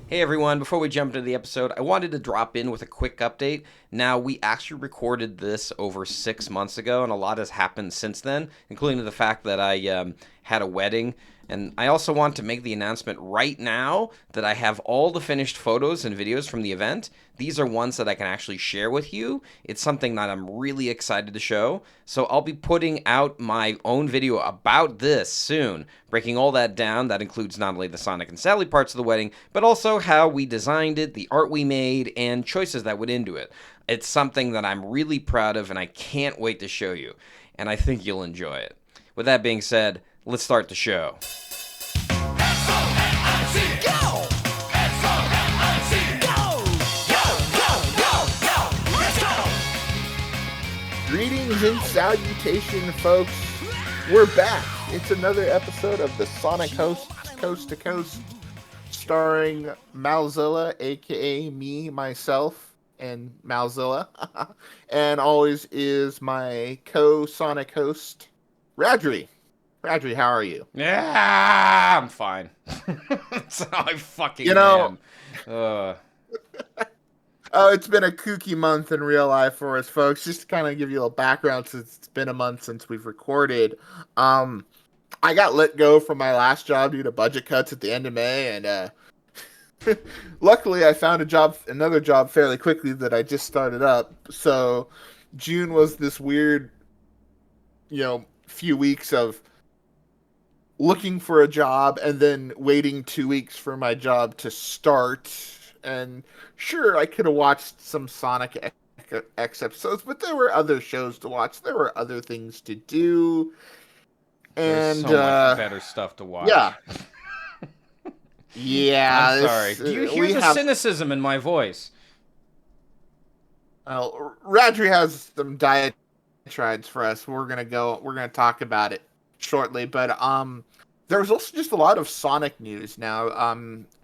Hey everyone, before we jump into the episode, I wanted to drop in with a quick update. Now, we actually recorded this over 6 months ago, and a lot has happened since then, including the fact that I had a wedding. And I also want to make the announcement right now that I have all the finished photos and videos from the event. These are ones that I can actually share with you. It's something that I'm really excited to show. So I'll be putting out my own video about this soon, breaking all that down. That includes not only the Sonic and Sally parts of the wedding, but also how we designed it, the art we made, and choices that went into it. It's something that I'm really proud of, and I can't wait to show you. And I think you'll enjoy it. With that being said, let's start the show. Greetings and salutation, folks. We're back. It's another episode of the Sonic Host Coast to Coast, starring Malzilla, aka me, myself, and Malzilla. And always is my co-Sonic host, Radri. Radri, how are you? Yeah, I'm fine. That's how I fucking am. Oh, it's been a kooky month in real life for us, folks. Just to kind of give you a background, since it's been a month since we've recorded. I got let go from my last job due to budget cuts at the end of May, and luckily I found another job fairly quickly that I just started up. So June was this weird, few weeks of looking for a job and then waiting 2 weeks for my job to start. And sure, I could have watched some Sonic X episodes, but there were other shows to watch. There were other things to do. There's And so much better stuff to watch. Yeah. Yeah. I'm sorry. Do you hear the cynicism in my voice? Well, Radri has some diatribes for us. We're gonna talk about it shortly. But there was also just a lot of Sonic news now.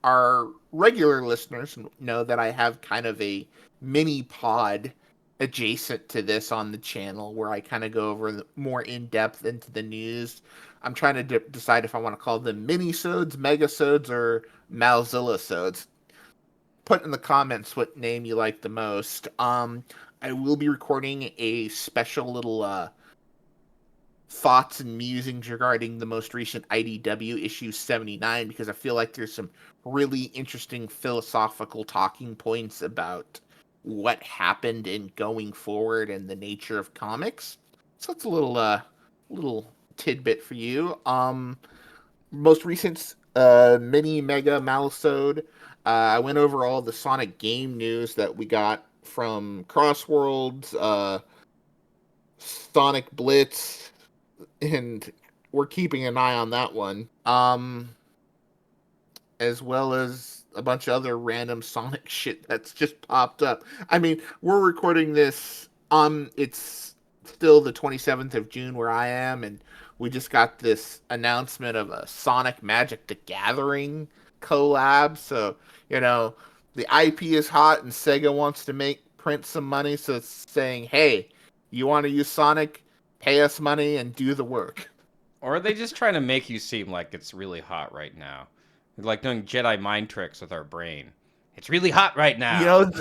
Our regular listeners know that I have kind of a mini pod adjacent to this on the channel where I kind of go over more in depth into the news. I'm trying to decide if I want to call them mini-sodes, mega-sodes, or Malzilla-sodes. Put in the comments what name you like the most. I will be recording a special little thoughts and musings regarding the most recent IDW issue 79, because I feel like there's some really interesting philosophical talking points about what happened in going forward and the nature of comics. So it's a little tidbit for you. Most recent mini mega Malisode. I went over all the Sonic game news that we got from Crossworlds, Sonic Blitz, and we're keeping an eye on that one. As well as a bunch of other random Sonic shit that's just popped up. I mean, we're recording this, it's still the 27th of June where I am, and we just got this announcement of a Sonic Magic the Gathering collab. So, the IP is hot and Sega wants to print some money, so it's saying, hey, you want to use Sonic? Pay us money and do the work. Or are they just trying to make you seem like it's really hot right now? They're like doing Jedi mind tricks with our brain. It's really hot right now.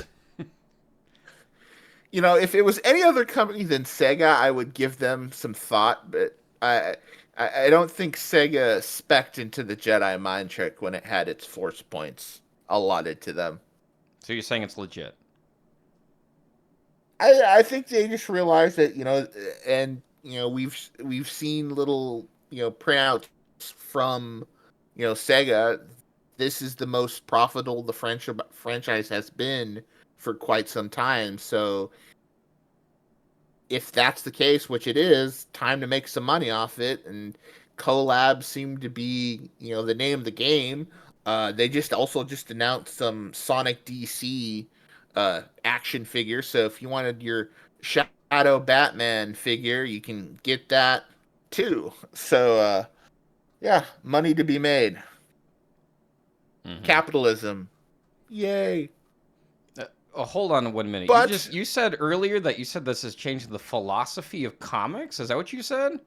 If it was any other company than Sega, I would give them some thought, but I don't think Sega spec'd into the Jedi mind trick when it had its force points allotted to them. So you're saying it's legit? I think they just realized that, we've seen little, printouts from, Sega. This is the most profitable the franchise has been for quite some time. So if that's the case, which it is, time to make some money off it. And collabs seem to be, the name of the game. They just announced some Sonic DC action figure. So if you wanted your Shadow Batman figure, you can get that too. So yeah, money to be made. Mm-hmm. Capitalism. Yay. Hold on 1 minute. But you said earlier that this has changed the philosophy of comics? Is that what you said?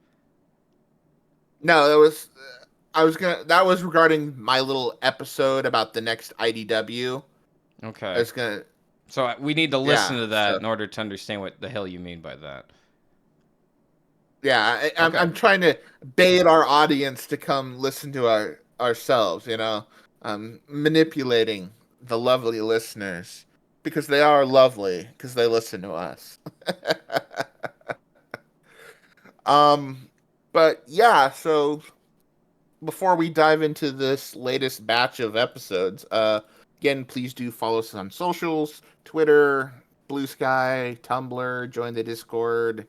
No, that was That was regarding my little episode about the next IDW. Okay. I was gonna. So we need to listen to that so, in order to understand what the hell you mean by that. Yeah, Okay. I'm trying to bait our audience to come listen to ourselves. Manipulating the lovely listeners because they are lovely because they listen to us. But yeah, so before we dive into this latest batch of episodes, again, please do follow us on socials, Twitter, Blue Sky, Tumblr, join the Discord,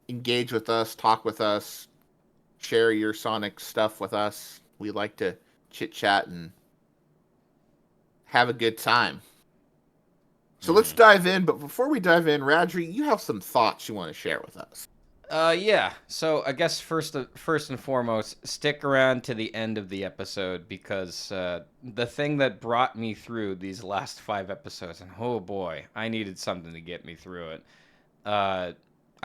engage with us, talk with us, share your Sonic stuff with us. We like to chit chat and have a good time. So let's dive in, but before we dive in, Radri, you have some thoughts you want to share with us. Yeah. So I guess first and foremost, stick around to the end of the episode because the thing that brought me through these last 5 episodes, and oh boy, I needed something to get me through it. I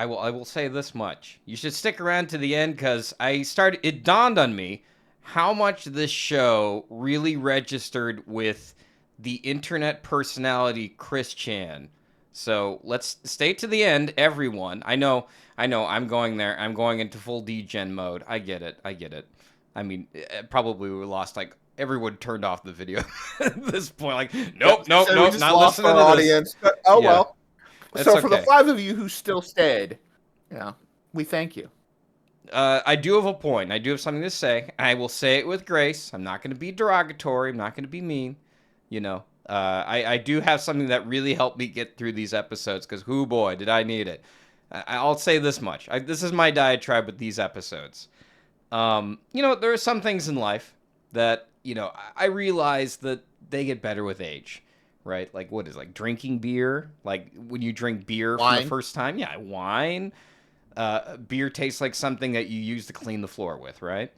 will say this much: you should stick around to the end because it dawned on me how much this show really registered with the internet personality Chris Chan. So let's stay to the end, everyone. I know, I'm going there. I'm going into full degen mode. I get it. I mean, probably we lost, like, everyone turned off the video at this point. Like, nope, not listening to audience, this. But, oh, yeah. Well. So for okay. the 5 of you who still stayed, we thank you. I do have a point. I do have something to say. I will say it with grace. I'm not going to be derogatory. I'm not going to be mean. I do have something that really helped me get through these episodes because, hoo boy, did I need it. I'll say this much. This is my diatribe with these episodes. There are some things in life that, I realize that they get better with age, right? Like, what is, like, drinking beer? Like, when you drink beer Wine. for the first time? Yeah, wine. Beer tastes like something that you use to clean the floor with, right?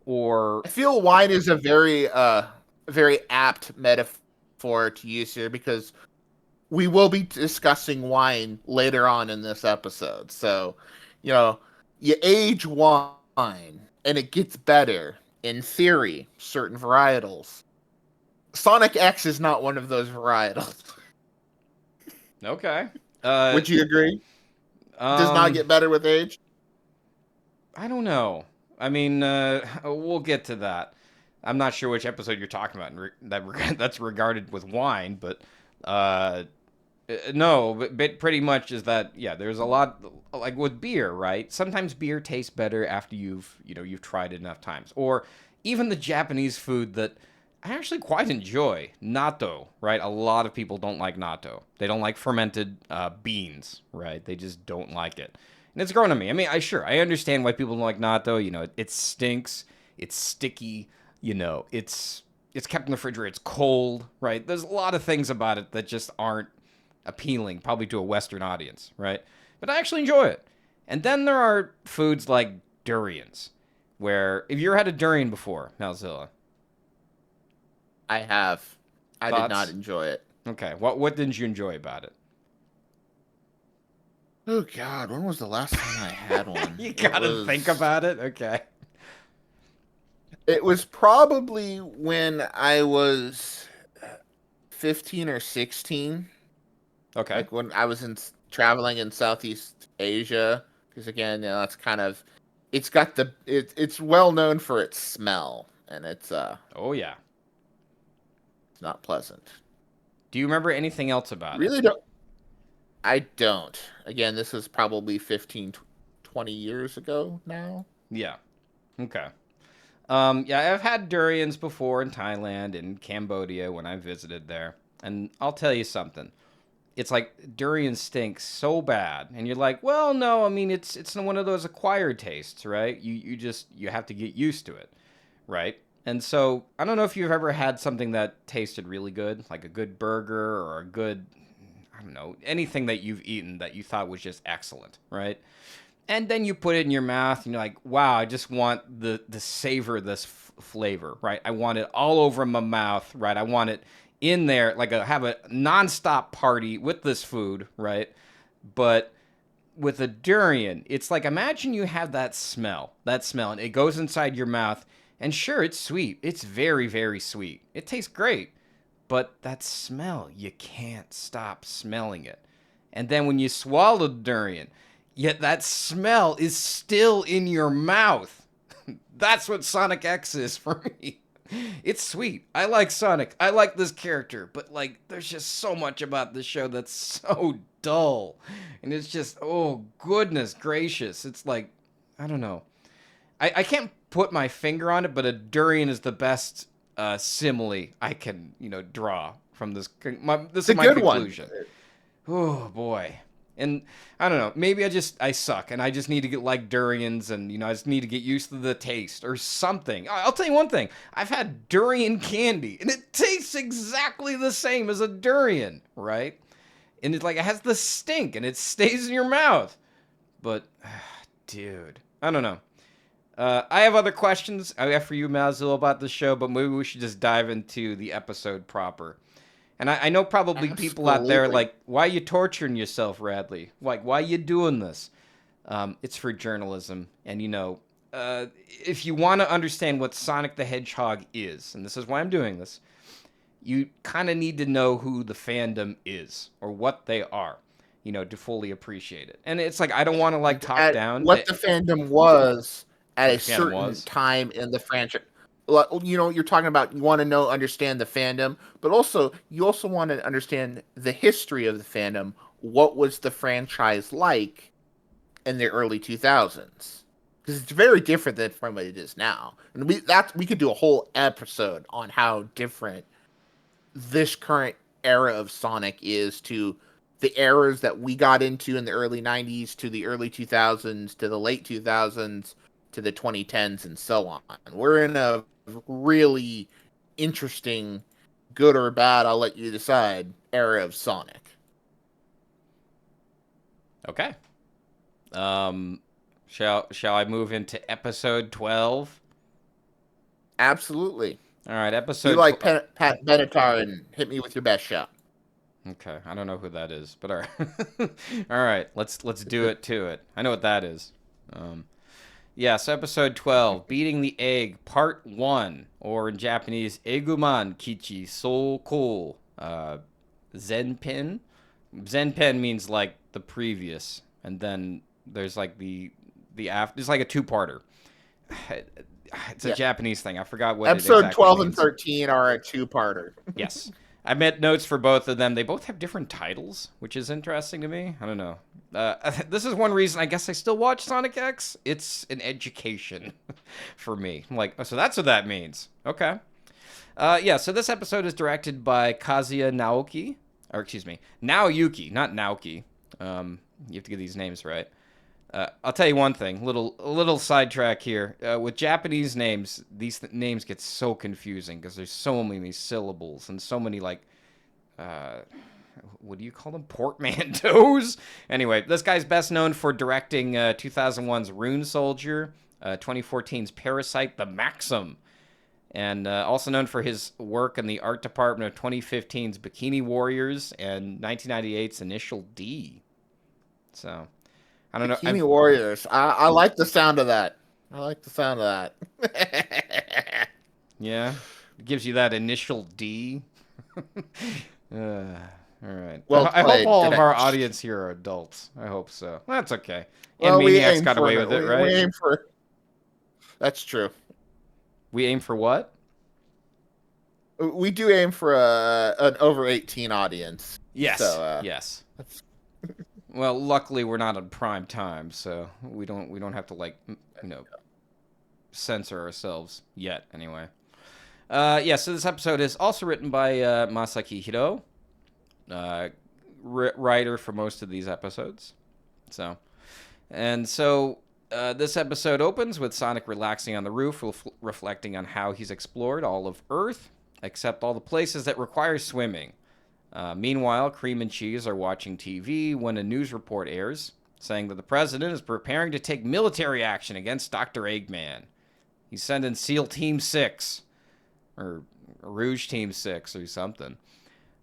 Or I feel wine is a very apt metaphor to use here because we will be discussing wine later on in this episode. So, you age wine and it gets better in theory, certain varietals. Sonic X is not one of those varietals. Okay. Would you agree? Does not get better with age? I don't know. I mean, we'll get to that. I'm not sure which episode you're talking about that's regarded with wine, but no, but pretty much is that, yeah, there's a lot, like with beer, right? Sometimes beer tastes better after you've tried it enough times. Or even the Japanese food that I actually quite enjoy, natto, right? A lot of people don't like natto. They don't like fermented beans, right? They just don't like it. And it's grown on me. I mean, I understand why people don't like natto. It stinks. It's sticky. It's kept in the refrigerator. It's cold, right? There's a lot of things about it that just aren't appealing, probably to a Western audience, right? But I actually enjoy it. And then there are foods like durians, where, have you ever had a durian before, Malzilla? I have. I Thoughts? did not enjoy it. Okay, what didn't you enjoy about it? Oh God, when was the last time I had one? You gotta think about it. Okay. It was probably when I was 15 or 16. Okay. Like when I was traveling in Southeast Asia, because again, it's kind of, it's got it's well known for its smell, and it's oh yeah, it's not pleasant. Do you remember anything else about it? Really don't. I don't. Again, this was probably 15, 20 years ago now. Yeah. Okay. Yeah, I've had durians before in Thailand and Cambodia when I visited there. And I'll tell you something. It's like durian stinks so bad. And you're like, well, no, I mean, it's one of those acquired tastes, right? You have to get used to it, right? And so I don't know if you've ever had something that tasted really good, like a good burger or a good, I don't know, anything that you've eaten that you thought was just excellent, right? And then you put it in your mouth and you're like, wow, I just want the savor this flavor, right? I want it all over my mouth, right? I want it in there, like have a nonstop party with this food, right? But with a durian, it's like, imagine you have that smell, and it goes inside your mouth, And sure, it's sweet. It's very, very sweet. It tastes great. But that smell, you can't stop smelling it. And then when you swallow the durian, yet that smell is still in your mouth. That's what Sonic X is for me. It's sweet. I like Sonic. I like this character. But, like, there's just so much about this show that's so dull. And it's just, oh, goodness gracious. It's like, I don't know. I can't put my finger on it, but a durian is the best simile I can, draw from this. This is my conclusion. Oh, boy. And I don't know, maybe I suck and I just need to get like durians and, I just need to get used to the taste or something. I'll tell you one thing. I've had durian candy and it tastes exactly the same as a durian, right? And it's like, it has the stink and it stays in your mouth. But, dude, I don't know. I have other questions I have for you, Mazil, about the show, but maybe we should just dive into the episode proper. And I know probably people out there are like, why are you torturing yourself, Radley? Like, why are you doing this? It's for journalism. And, if you want to understand what Sonic the Hedgehog is, and this is why I'm doing this, you kind of need to know who the fandom is or what they are, to fully appreciate it. And it's like, I don't want to, like, talk down. What the fandom was at a certain time in the franchise. You're talking about you want to understand the fandom, but you also want to understand the history of the fandom. What was the franchise like in the early 2000s? Because it's very different than from what it is now. And we could do a whole episode on how different this current era of Sonic is to the eras that we got into in the early 90s, to the early 2000s, to the late 2000s, to the 2010s, and so on. We're in a really interesting, good or bad, I'll let you decide, era of Sonic. Okay. Shall I move into episode 12? Absolutely. All right, episode. You like Pat Benatar and hit me with your best shot. Okay, I don't know who that is, but all right. All right, let's do it to it. I know what that is. So episode 12, Beating the Egg, Part 1, or in Japanese, Eッグマン基地 so cool. Zenpen? Zenpen means like the previous, and then there's like the after. It's like a two-parter. It's a Japanese thing. I forgot what episode it exactly 12 means. And 13 are a two-parter. Yes. I made notes for both of them. They both have different titles, which is interesting to me. I don't know. This is one reason I guess I still watch Sonic X. It's an education for me. I'm like, oh, so that's what that means. Okay. So this episode is directed by Kazuya Naoki. Or, excuse me, Naoyuki, not Naoki. You have to get these names right. I'll tell you one thing. A little sidetrack here. With Japanese names, these names get so confusing because there's so many syllables and so many, like, what do you call them? Portmanteaus? Anyway, this guy's best known for directing 2001's Rune Soldier, 2014's Parasite the Maxim, and also known for his work in the art department of 2015's Bikini Warriors and 1998's Initial D. So, I don't know. Bikini Warriors. I like the sound of that. Yeah? It gives you that Initial D. All right. Well, I hope all of our audience here are adults. I hope so. That's okay. And well, Maniacs got away with it, right? We aim for... That's true. We aim for what? We do aim for an over 18 audience. Yes. So, yes. Well, luckily we're not on prime time, so we don't have to like censor ourselves yet. Anyway. So this episode is also written by Masaki Hiro, writer for most of these episodes. So this episode opens with Sonic relaxing on the roof, reflecting on how he's explored all of Earth, except all the places that require swimming. Meanwhile, Cream and Cheese are watching TV when a news report airs, saying that the president is preparing to take military action against Dr. Eggman. He's sending SEAL Team 6, or Rouge Team 6, or something.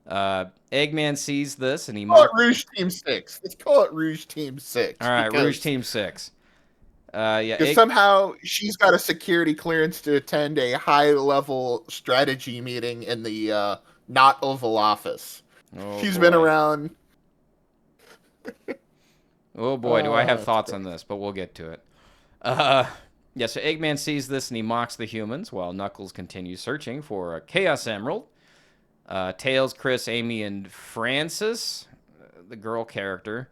Eggman sees this, and he... Call it Rouge Team 6. Let's call it Rouge Team 6. All right, Rouge Team 6. Yeah. Because somehow she's got a security clearance to attend a high-level strategy meeting in the not Oval Office. Oh, She's been boy. around. Oh boy, do I have It's thoughts great. on this, but we'll get to it. Yeah, so Eggman sees this and he mocks the humans while Knuckles continues searching for a Chaos Emerald. Tails, Chris, Amy, and Francis, the girl character,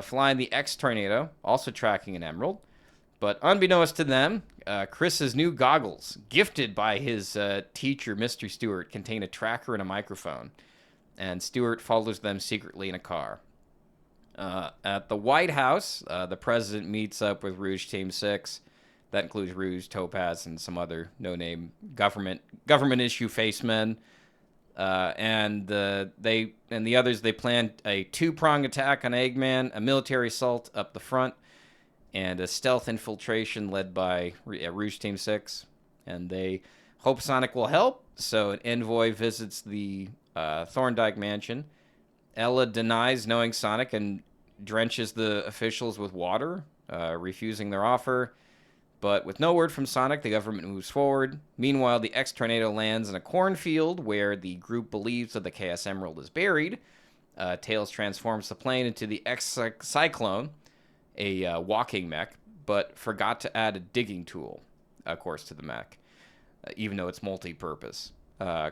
flying the X Tornado, also tracking an emerald. But unbeknownst to them, Chris's new goggles, gifted by his teacher, Mr. Stewart, contain a tracker and a microphone. And Stewart follows them secretly in a car. At the White House, the president meets up with Rouge Team 6. That includes Rouge, Topaz, and some other no-name government issue face men. And the others, they plan a two-pronged attack on Eggman, a military assault up the front, and a stealth infiltration led by Rouge Team 6. And they hope Sonic will help, so an envoy visits the Thorndike mansion. Ella denies knowing Sonic and drenches the officials with water, refusing their offer. But with no word from Sonic, the government moves forward. Meanwhile, the X-Tornado lands in a cornfield where the group believes that the Chaos Emerald is buried. Tails transforms the plane into the X-Cyclone, a walking mech, but forgot to add a digging tool, of course, to the mech, even though it's multi-purpose.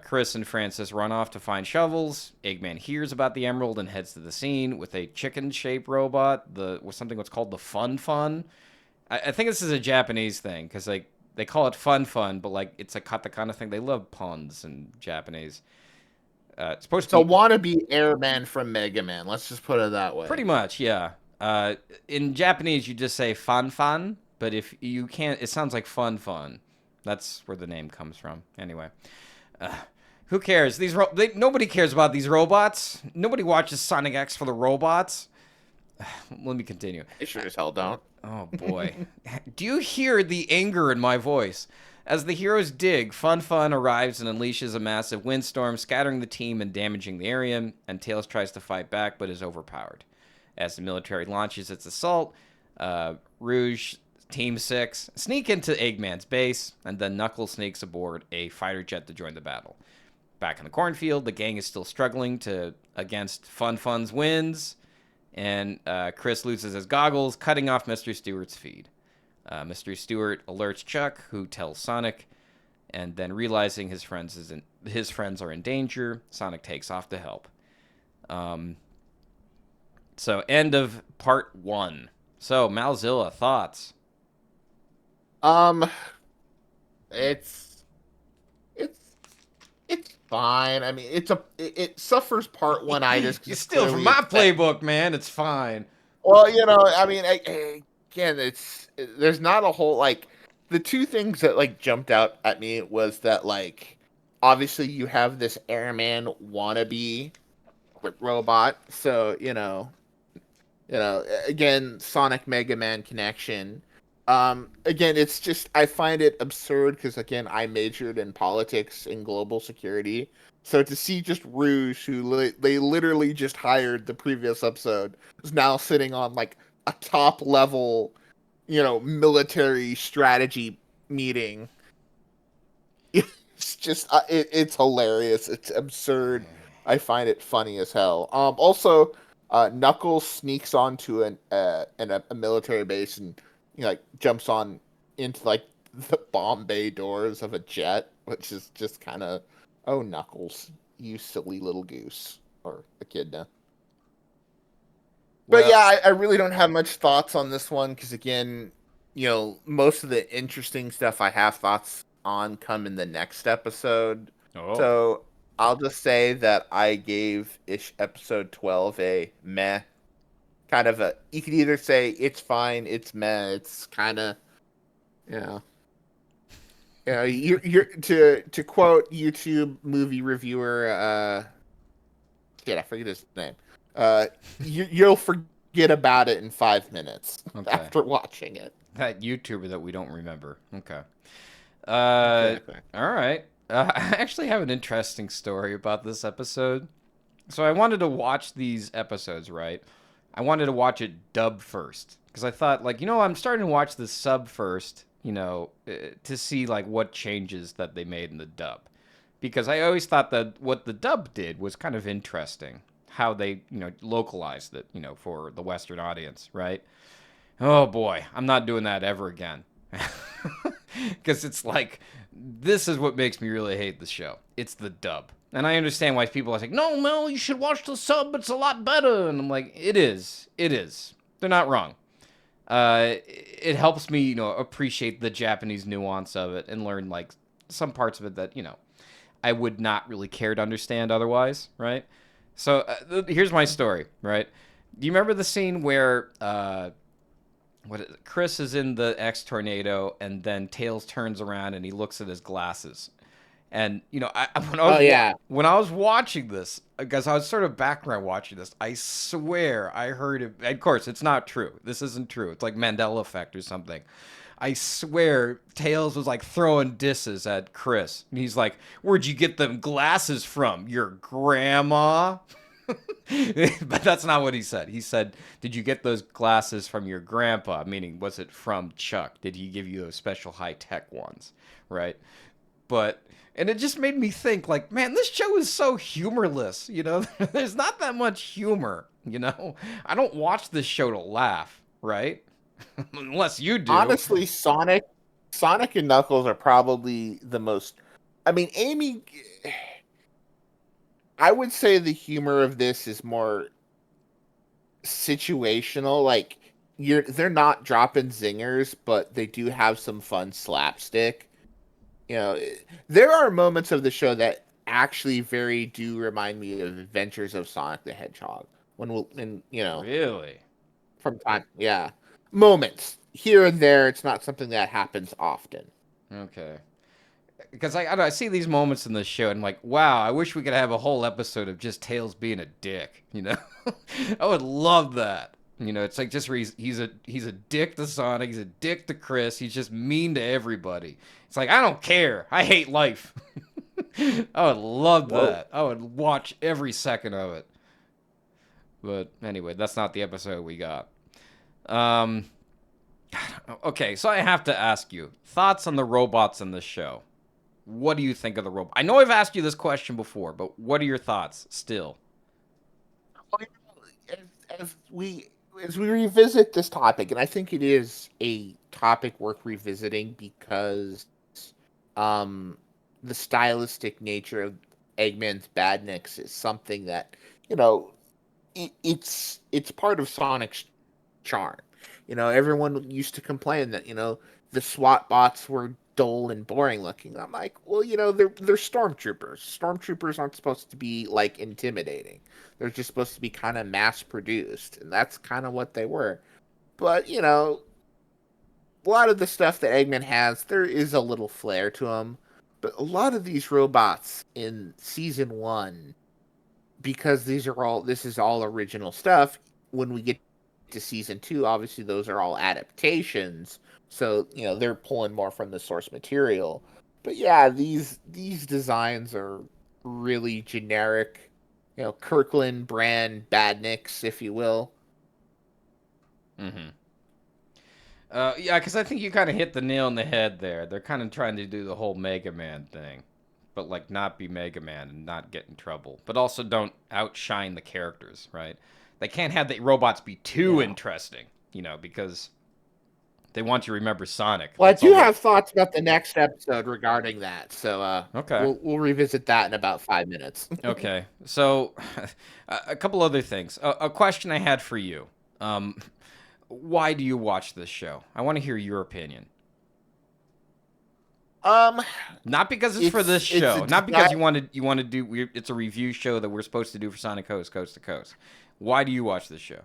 Chris and Francis run off to find shovels. Eggman hears about the emerald and heads to the scene with a chicken-shaped robot, with something what's called the Fun Fun. I think this is a Japanese thing, because like they call it Fun Fun, but like it's a katakana thing. They love puns in Japanese. It's supposed It's to a be wannabe airman from Mega Man. Let's just put it that way. pretty much, yeah. In Japanese, you just say Fan Fan, but if you can't, it sounds like Fun Fun. That's where the name comes from. Anyway. Who cares? Nobody cares about these robots. Nobody watches Sonic X for the robots. Let me continue. They sure as hell don't. Oh, boy. Do you hear the anger in my voice? As the heroes dig, Fun Fun arrives and unleashes a massive windstorm, scattering the team and damaging the area, and Tails tries to fight back but is overpowered. As the military launches its assault, Rouge, Team 6 sneak into Eggman's base, and then Knuckles sneaks aboard a fighter jet to join the battle. Back in the cornfield, the gang is still struggling against Fun Fun's winds, and Chris loses his goggles, cutting off Mr. Stewart's feed. Mr. Stewart alerts Chuck, who tells Sonic, and then realizing his friends are in danger, Sonic takes off to help. So, end of part 1. So, Malzilla, thoughts? It's fine. I mean, it suffers part one-itis. You steal from my playbook, man. It's fine. Well, I mean, again, there's not a whole like the two things that like jumped out at me was that like obviously you have this airman wannabe robot, so again, Sonic Mega Man connection. Again, it's just I find it absurd because again, I majored in politics and global security. So to see just Rouge, who they literally just hired the previous episode, is now sitting on like a top level, military strategy meeting. It's just it's hilarious. It's absurd. I find it funny as hell. Also, Knuckles sneaks onto a military base and like jumps on into like the bomb bay doors of a jet, which is just kind of, oh, Knuckles, you silly little goose, or echidna. But yeah, I really don't have much thoughts on this one because again, most of the interesting stuff I have thoughts on come in the next episode. Oh. So I'll just say that I gave episode 12 a meh. Kind of you could either say it's fine, it's meh, it's kind of, you're to quote YouTube movie reviewer, I forget his name. You'll forget about it in 5 minutes after watching it. That YouTuber that we don't remember. Okay. Exactly. All right. I actually have an interesting story about this episode. So I wanted to watch these episodes, right? I wanted to watch it dub first because I thought, like, I'm starting to watch the sub first, to see like what changes that they made in the dub, because I always thought that what the dub did was kind of interesting, how they localized it, for the Western audience, right? Oh boy, I'm not doing that ever again. Because it's like, this is what makes me really hate the show. It's the dub. And I understand why people are like, no, Mel, you should watch the sub. It's a lot better. And I'm like, it is. It is. They're not wrong. It helps me, appreciate the Japanese nuance of it and learn, like, some parts of it that, I would not really care to understand otherwise, right? So here's my story, right? Do you remember the scene where Chris is in the X tornado, and then Tails turns around and he looks at his glasses, and when I was watching this, because I was sort of background watching this, I swear I heard it. Of course, it's not true. This isn't true. It's like Mandela effect or something. I swear Tails was like throwing disses at Chris, and he's like, "Where'd you get them glasses from? Your grandma?" But that's not what he said. He said, "Did you get those glasses from your grandpa?" Meaning, was it from Chuck? Did he give you those special high-tech ones? Right? And it just made me think, like, man, this show is so humorless, There's not that much humor, I don't watch this show to laugh, right? Unless you do. Honestly, Sonic and Knuckles are probably the most... I mean, Amy... I would say the humor of this is more situational. Like, they're not dropping zingers, but they do have some fun slapstick. There are moments of the show that actually do remind me of Adventures of Sonic the Hedgehog. Really? From time, yeah, moments here and there. It's not something that happens often. Okay. Because I see these moments in the show, and I'm like, wow, I wish we could have a whole episode of just Tails being a dick. I would love that. It's like just where he's a dick to Sonic, he's a dick to Chris, he's just mean to everybody. It's like, I don't care, I hate life. I would love that. I would watch every second of it. But anyway, that's not the episode we got. Okay, so I have to ask you, thoughts on the robots in this show? What do you think of the robot? I know I've asked you this question before, but what are your thoughts still? As we revisit this topic, and I think it is a topic worth revisiting because the stylistic nature of Eggman's Badniks is something that, it's part of Sonic's charm. Everyone used to complain that, the SWAT bots were dull and boring looking. I'm like, well, they're stormtroopers. Stormtroopers aren't supposed to be like intimidating. They're just supposed to be kind of mass produced, and that's kind of what they were. But a lot of the stuff that Eggman has, there is a little flair to them. But a lot of these robots in season 1, because this is all original stuff. When we get to season 2, obviously those are all adaptations. So, they're pulling more from the source material. But yeah, these designs are really generic, Kirkland brand badniks, if you will. Mm-hmm. Yeah, because I think you kind of hit the nail on the head there. They're kind of trying to do the whole Mega Man thing. But, like, not be Mega Man and not get in trouble. But also don't outshine the characters, right? They can't have the robots be too interesting, because... they want you to remember Sonic. Well, I do have thoughts about the next episode regarding that, so okay. We'll revisit that in about 5 minutes. Okay, so a couple other things. A question I had for you. Why do you watch this show? I want to hear your opinion. Not because it's for this show. Not because you want to do. It's a review show that we're supposed to do for Sonic Coast to Coast. Why do you watch this show?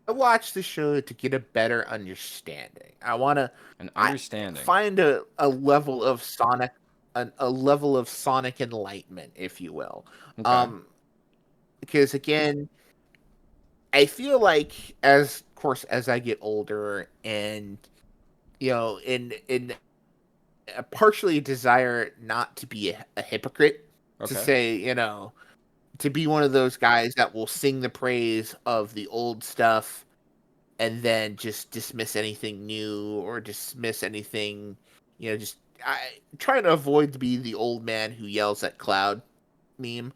I watch the show to get a better understanding. I want to find a level of Sonic, a level of Sonic enlightenment, if you will. Okay. Because again, I feel like as I get older, and in partially desire not to be a hypocrite, to say to be one of those guys that will sing the praise of the old stuff and then just dismiss anything new or dismiss anything, just trying to avoid to be the old man who yells at cloud meme.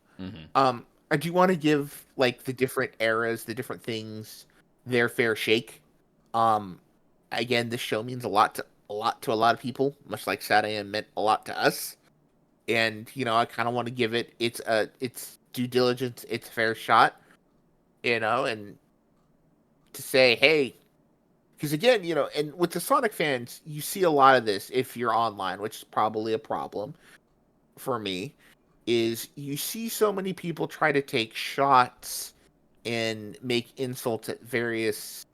I do want to give like the different eras, the different things their fair shake. Again, this show means a lot to a lot of people, much like Saturday meant a lot to us. And I kind of want to give it its due diligence, its fair shot, and to say, hey, because again, and with the Sonic fans, you see a lot of this if you're online, which is probably a problem for me, is you see so many people try to take shots and make insults at various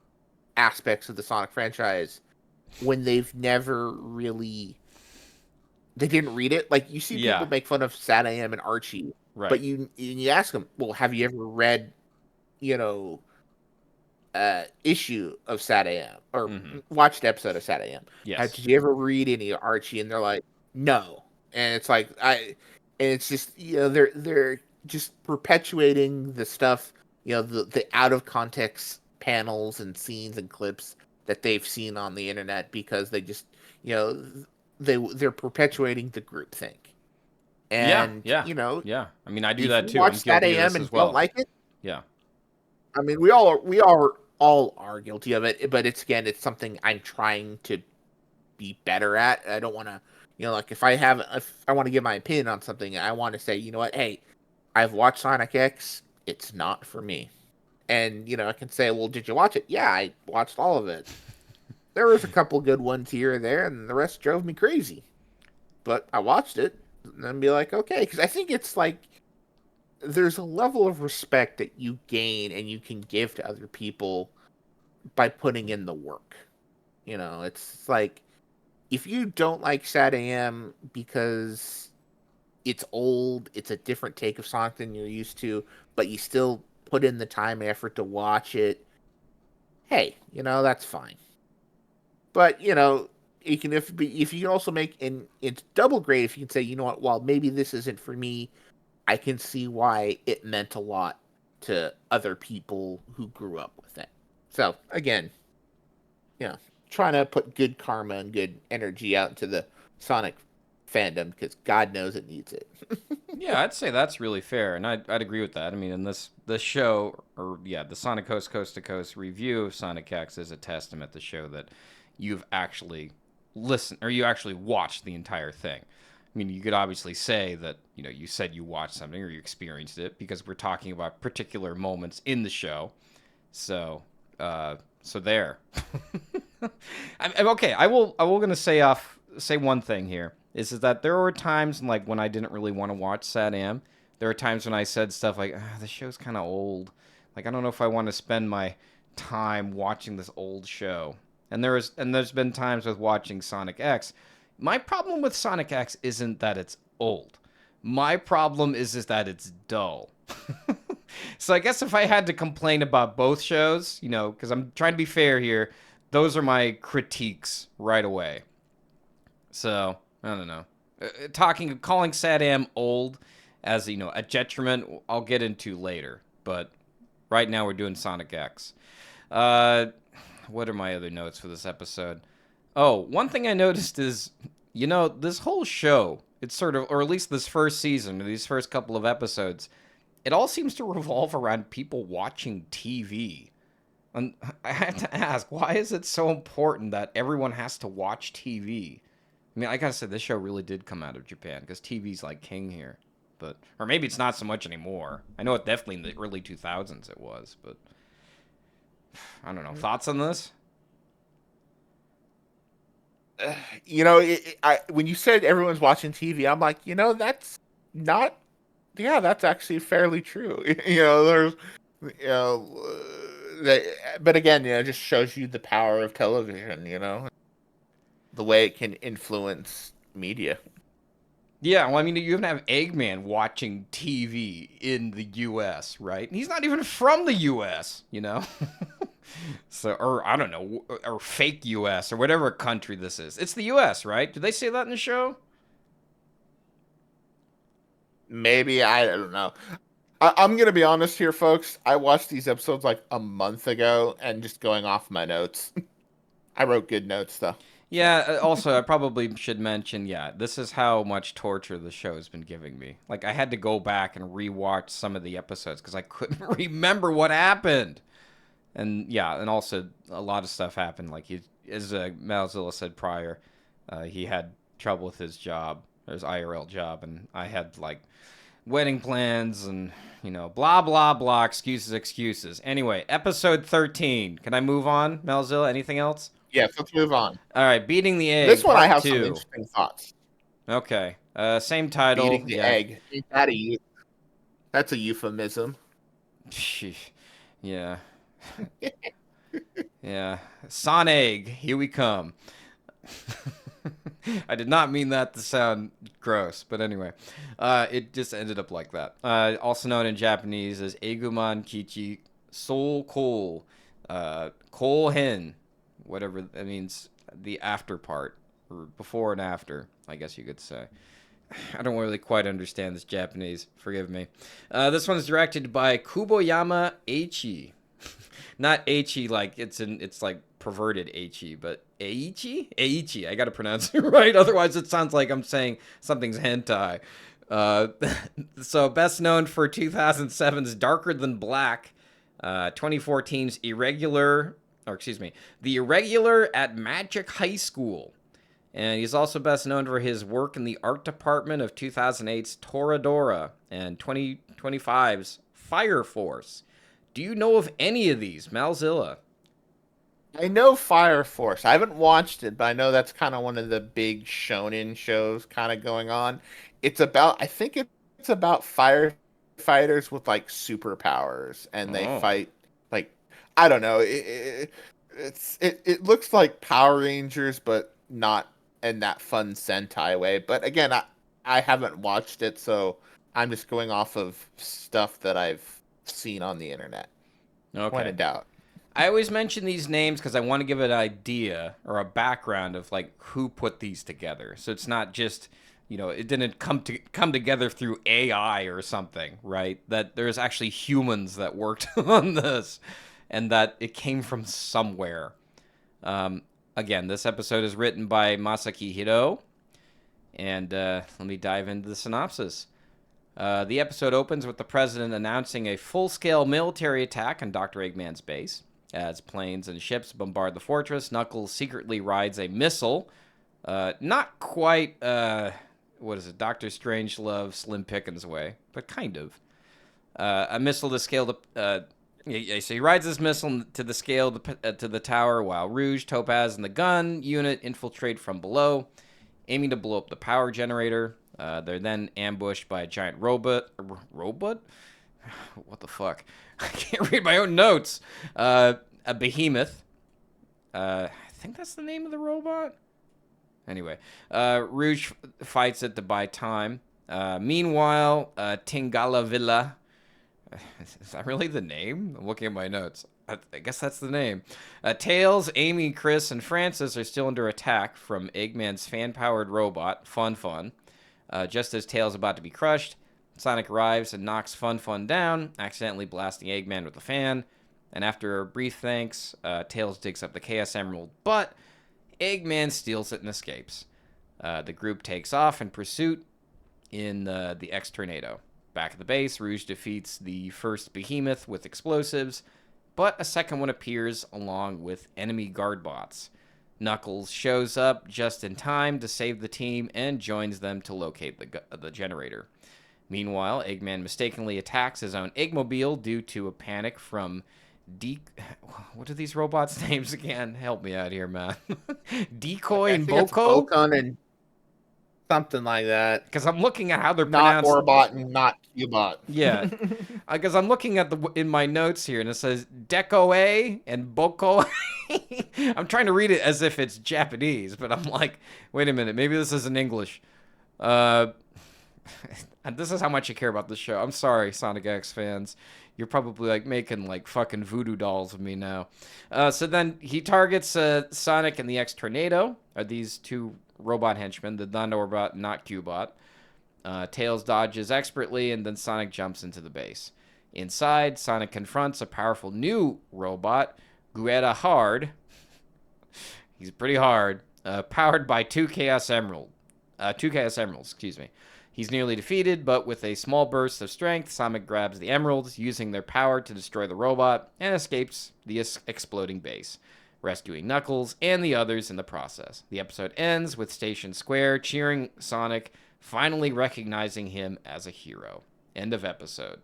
aspects of the Sonic franchise when they've never really, they didn't read it. Like, you see people make fun of Sad AM and Archie, right? But you ask them, well, have you ever read, issue of Sad AM or watched episode of Sad AM? Yes. Did you ever read any Archie? And they're like, no. And it's like, and it's just, they're just perpetuating the stuff, the out of context panels and scenes and clips that they've seen on the internet because they just, they're perpetuating the groupthink. And yeah. I mean, I do that too. Watch that AM and don't like it. Yeah. I mean, we all are guilty of it, but it's something I'm trying to be better at. I don't want to, like if I want to give my opinion on something, I want to say, you know what, hey, I've watched Sonic X. It's not for me. And, I can say, well, did you watch it? Yeah, I watched all of it. There was a couple good ones here and there, and the rest drove me crazy. But I watched it and then be like, okay, because I think it's like there's a level of respect that you gain and you can give to other people by putting in the work. It's like if you don't like Sad AM because it's old, it's a different take of Sonic than you're used to, but you still put in the time and effort to watch it, hey, that's fine. But, you can if you can also make, and it's double great if you can say, you know what, while maybe this isn't for me, I can see why it meant a lot to other people who grew up with it. So, again, trying to put good karma and good energy out into the Sonic fandom because God knows it needs it. Yeah, I'd say that's really fair, and I'd agree with that. I mean, in this show, the Sonic Coast to Coast review of Sonic X is a testament to show that you've actually listened or you actually watched the entire thing. I mean, you could obviously say that, you said you watched something or you experienced it because we're talking about particular moments in the show. So there. I'm okay. I will gonna say one thing here is that there were times like when I didn't really want to watch Sad Am. There were times when I said stuff like, the show's kind of old. Like, I don't know if I want to spend my time watching this old show. And there's been times with watching Sonic X. My problem with Sonic X isn't that it's old. My problem is that it's dull. So I guess if I had to complain about both shows, because I'm trying to be fair here, those are my critiques right away. So, I don't know. Calling Sad Am old as, a detriment, I'll get into later. But right now we're doing Sonic X. What are my other notes for this episode? Oh, one thing I noticed is, this whole show, it's sort of, or at least this first season, or these first couple of episodes, it all seems to revolve around people watching TV. And I have to ask, why is it so important that everyone has to watch TV? I mean, I gotta say, this show really did come out of Japan, because TV's like king here. Or maybe it's not so much anymore. I know it definitely in the early 2000s it was, but I don't know. Thoughts on this? When you said everyone's watching TV, I'm like, that's not. Yeah, that's actually fairly true. There's, but again, it just shows you the power of television. The way it can influence media. Yeah, well, I mean, you even have Eggman watching TV in the U.S., right? And he's not even from the U.S., So, or I don't know, or fake U.S., or whatever country this is. It's the U.S., right? Did they say that in the show? Maybe, I don't know. I'm gonna be honest here, folks. I watched these episodes like a month ago, and just going off my notes. I wrote good notes though. Yeah, also, I probably should mention, yeah, this is how much torture the show has been giving me. Like, I had to go back and rewatch some of the episodes because I couldn't remember what happened. And yeah, and also a lot of stuff happened. Like, as Malzilla said prior, he had trouble with his job, his IRL job, and I had, like, wedding plans and, blah, blah, blah, excuses. Anyway, episode 13. Can I move on, Malzilla? Anything else? Yes, let's move on. All right, Beating the Egg, This one I part have some 2. interesting thoughts. Okay, same title. Beating the egg. Ain't that that's a euphemism. Yeah. Yeah. Son Egg, here we come. I did not mean that to sound gross, but anyway, it just ended up like that. Also known in Japanese as Eguman Kichi Soul Coal, Coal Hen, whatever that means, the after part, or before and after, I guess you could say. I don't really quite understand this Japanese. Forgive me. This one's directed by Kuboyama Eiichi. Not Eiichi like it's like perverted Eiichi, but Eiichi? Eiichi. I gotta pronounce it right, otherwise it sounds like I'm saying something's hentai. So best known for 2007's Darker Than Black, 2014's The Irregular at Magic High School. And he's also best known for his work in the art department of 2008's Toradora and 2025's Fire Force. Do you know of any of these, Malzilla? I know Fire Force. I haven't watched it, but I know that's kind of one of the big shonen shows kind of going on. I think it's about firefighters with like superpowers, and they fight like, I don't know. It looks like Power Rangers, but not in that fun Sentai way. But again, I haven't watched it, so I'm just going off of stuff that I've seen on the internet. Okay. When in doubt. I always mention these names because I want to give an idea or a background of like who put these together. So it's not just, it didn't come together through AI or something, right? That there's actually humans that worked on this and that it came from somewhere. Again, this episode is written by Masaki Hiro. And let me dive into the synopsis. The episode opens with the president announcing a full-scale military attack on Dr. Eggman's base. As planes and ships bombard the fortress, Knuckles secretly rides a missile. Not quite, Dr. Strangelove, Slim Pickens way, but kind of. A missile to scale the... so he rides this missile to the scale to the tower while Rouge, Topaz, and the gun unit infiltrate from below, aiming to blow up the power generator. They're then ambushed by a giant robot? What the fuck? I can't read my own notes. A behemoth. I think that's the name of the robot. Anyway, Rouge fights it to buy time. Meanwhile, Tingala Villa. Is that really the name? I'm looking at my notes. I guess that's the name. Tails, Amy, Chris, and Francis are still under attack from Eggman's fan-powered robot, Fun. Just as Tails is about to be crushed, Sonic arrives and knocks Fun down, accidentally blasting Eggman with a fan. And after a brief thanks, Tails digs up the Chaos Emerald, but Eggman steals it and escapes. The group takes off in pursuit in the X-Tornado. Back at the base, Rouge defeats the first behemoth with explosives, but a second one appears along with enemy guard bots. Knuckles shows up just in time to save the team and joins them to locate the generator. Meanwhile, Eggman mistakenly attacks his own Eggmobile due to a panic from what are these robots' names again? Help me out here, man. Decoy and Boko? Bokon and something like that. Because I'm looking at how they're not pronounced. Not Orbot and not Cubot. Yeah. Because I'm looking at in my notes here, and it says Decoy and Boko. I'm trying to read it as if it's Japanese, but I'm like, wait a minute, maybe this isn't English. And this is how much I care about this show. I'm sorry, Sonic X fans. You're probably like making like fucking voodoo dolls of me now. So then he targets Sonic and the X-Tornado, are these two robot henchmen, the non-Orbot, not Cubot. Tails dodges expertly, and then Sonic jumps into the base. Inside, Sonic confronts a powerful new robot, Guetta Hard. He's pretty hard. Powered by two Chaos Emeralds. Excuse me. He's nearly defeated, but with a small burst of strength, Sonic grabs the emeralds, using their power to destroy the robot, and escapes the exploding base, rescuing Knuckles and the others in the process. The episode ends with Station Square cheering Sonic, finally recognizing him as a hero. End of episode.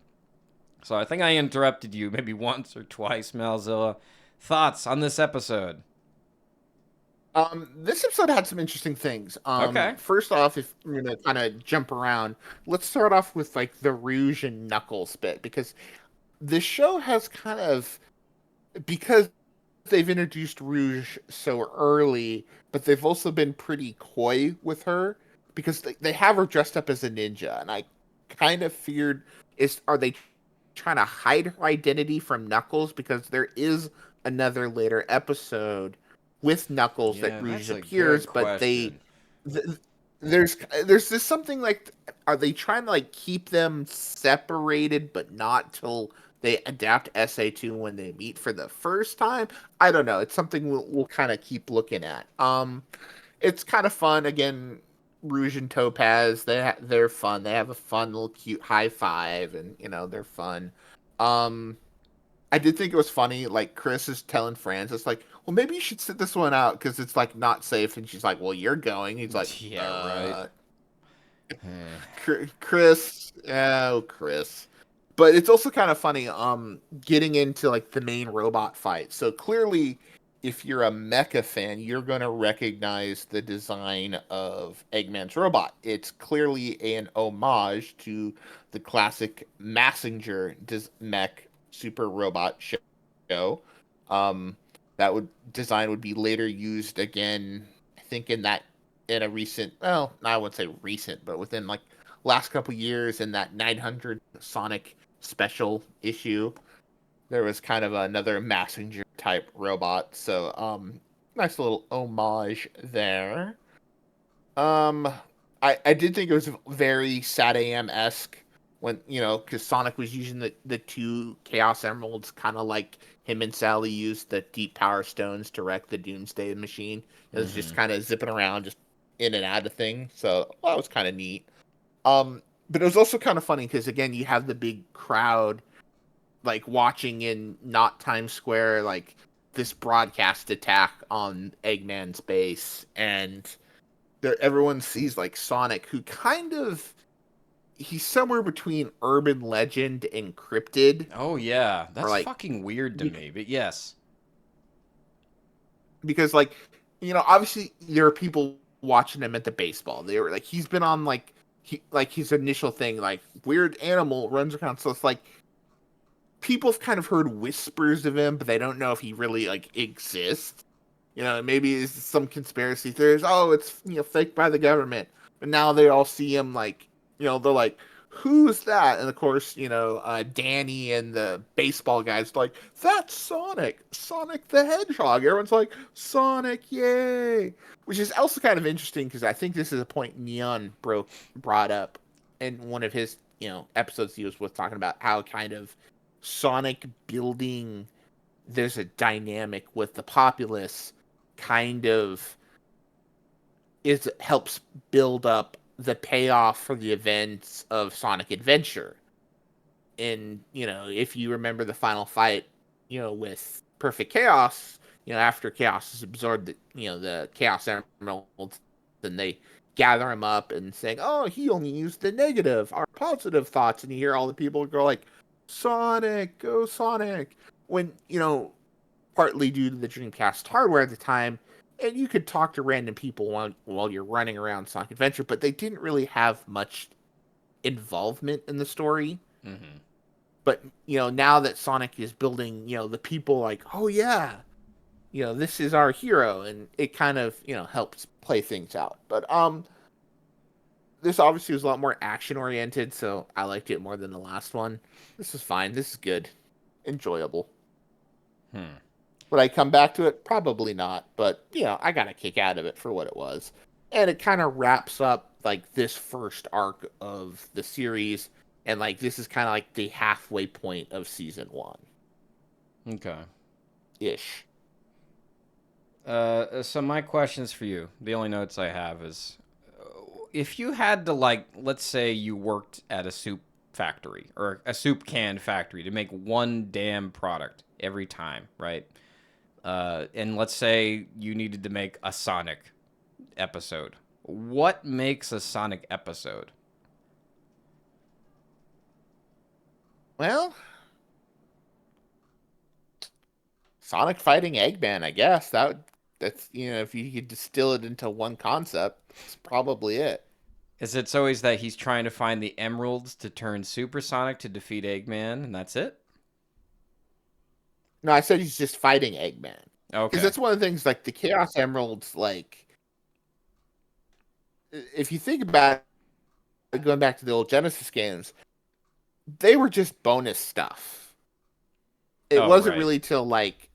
So I think I interrupted you maybe once or twice, Malzilla. Thoughts on this episode? This episode had some interesting things. Okay. First off, if we're gonna kind of jump around, let's start off with like the Rouge and Knuckles bit, because the show has kind of, because they've introduced Rouge so early, but they've also been pretty coy with her because they have her dressed up as a ninja, and I kind of feared, are they trying to hide her identity from Knuckles, because there is another later episode with Knuckles that Rouge appears, but there's this something like, are they trying to like keep them separated but not till they adapt SA2 when they meet for the first time? I don't know. It's something we'll kind of keep looking at. It's kind of fun. Again, Rouge and Topaz, they're fun. They have a fun little cute high five, and they're fun. I did think it was funny, like Chris is telling Francis, like, well, maybe you should sit this one out because it's like not safe, and she's like, well, you're going. He's like, yeah, right. Chris, oh, Chris. But it's also kind of funny, getting into like the main robot fight. So clearly, if you're a mecha fan, you're gonna recognize the design of Eggman's robot. It's clearly an homage to the classic Massinger mech super robot show. That design would be later used again, I think in a recent, well, I wouldn't say recent, but within like last couple years in that 900 Sonic special issue, there was kind of another Massinger type robot. So nice little homage there. I did think it was very Sad AM-esque when, because Sonic was using the two Chaos Emeralds, kind of like him and Sally used the Deep Power Stones to wreck the Doomsday Machine. It was just kind of zipping around, just in and out of things. So that was kind of neat. But it was also kind of funny because, again, you have the big crowd like watching in not Times Square, like this broadcast attack on Eggman's base, and everyone sees like Sonic, who kind of, he's somewhere between urban legend and cryptid. Oh yeah, that's like, fucking weird to me, but yes, because like, obviously there are people watching him at the baseball. They were like, he's been on like his initial thing, like weird animal runs around. So it's like people have kind of heard whispers of him, but they don't know if he really like exists. Maybe it's some conspiracy theories. Oh, it's fake by the government. But now they all see him like, they're like, who's that? And of course, Danny and the baseball guys like, that's Sonic the Hedgehog. Everyone's like, Sonic, yay! Which is also kind of interesting because I think this is a point Neon brought up in one of his episodes. He was talking about how kind of Sonic building, there's a dynamic with the populace, kind of helps build up the payoff for the events of Sonic Adventure. And if you remember the final fight, with Perfect Chaos, after Chaos is absorbed, the Chaos Emeralds, then they gather him up and saying, oh, he only used the negative, our positive thoughts, and you hear all the people go like, Sonic, go Sonic, when partly due to the Dreamcast hardware at the time, and you could talk to random people while you're running around Sonic Adventure, but they didn't really have much involvement in the story. Mm-hmm. But now that Sonic is building, the people like, oh yeah, this is our hero, and it kind of helps play things out. But this obviously was a lot more action oriented, so I liked it more than the last one. This is fine. This is good, enjoyable. Would I come back to it? Probably not. But I got a kick out of it for what it was. and it kind of wraps up like this first arc of the series, and like this is kind of like the halfway point of season 1 Okay. ish. So my questions for you, the only notes I have is, if you had to, like, let's say you worked at a soup factory or a soup can factory to make one damn product every time, right? And let's say you needed to make a Sonic episode. What makes a Sonic episode? Well, Sonic fighting Eggman, I guess. That's, if you could distill it into one concept, that's probably it. Is it's always that he's trying to find the emeralds to turn Super Sonic to defeat Eggman, and that's it? No, I said he's just fighting Eggman. Because Okay. that's one of the things, like the Chaos Emeralds, like if you think about it, going back to the old Genesis games, they were just bonus stuff. It Oh, wasn't right. really till like,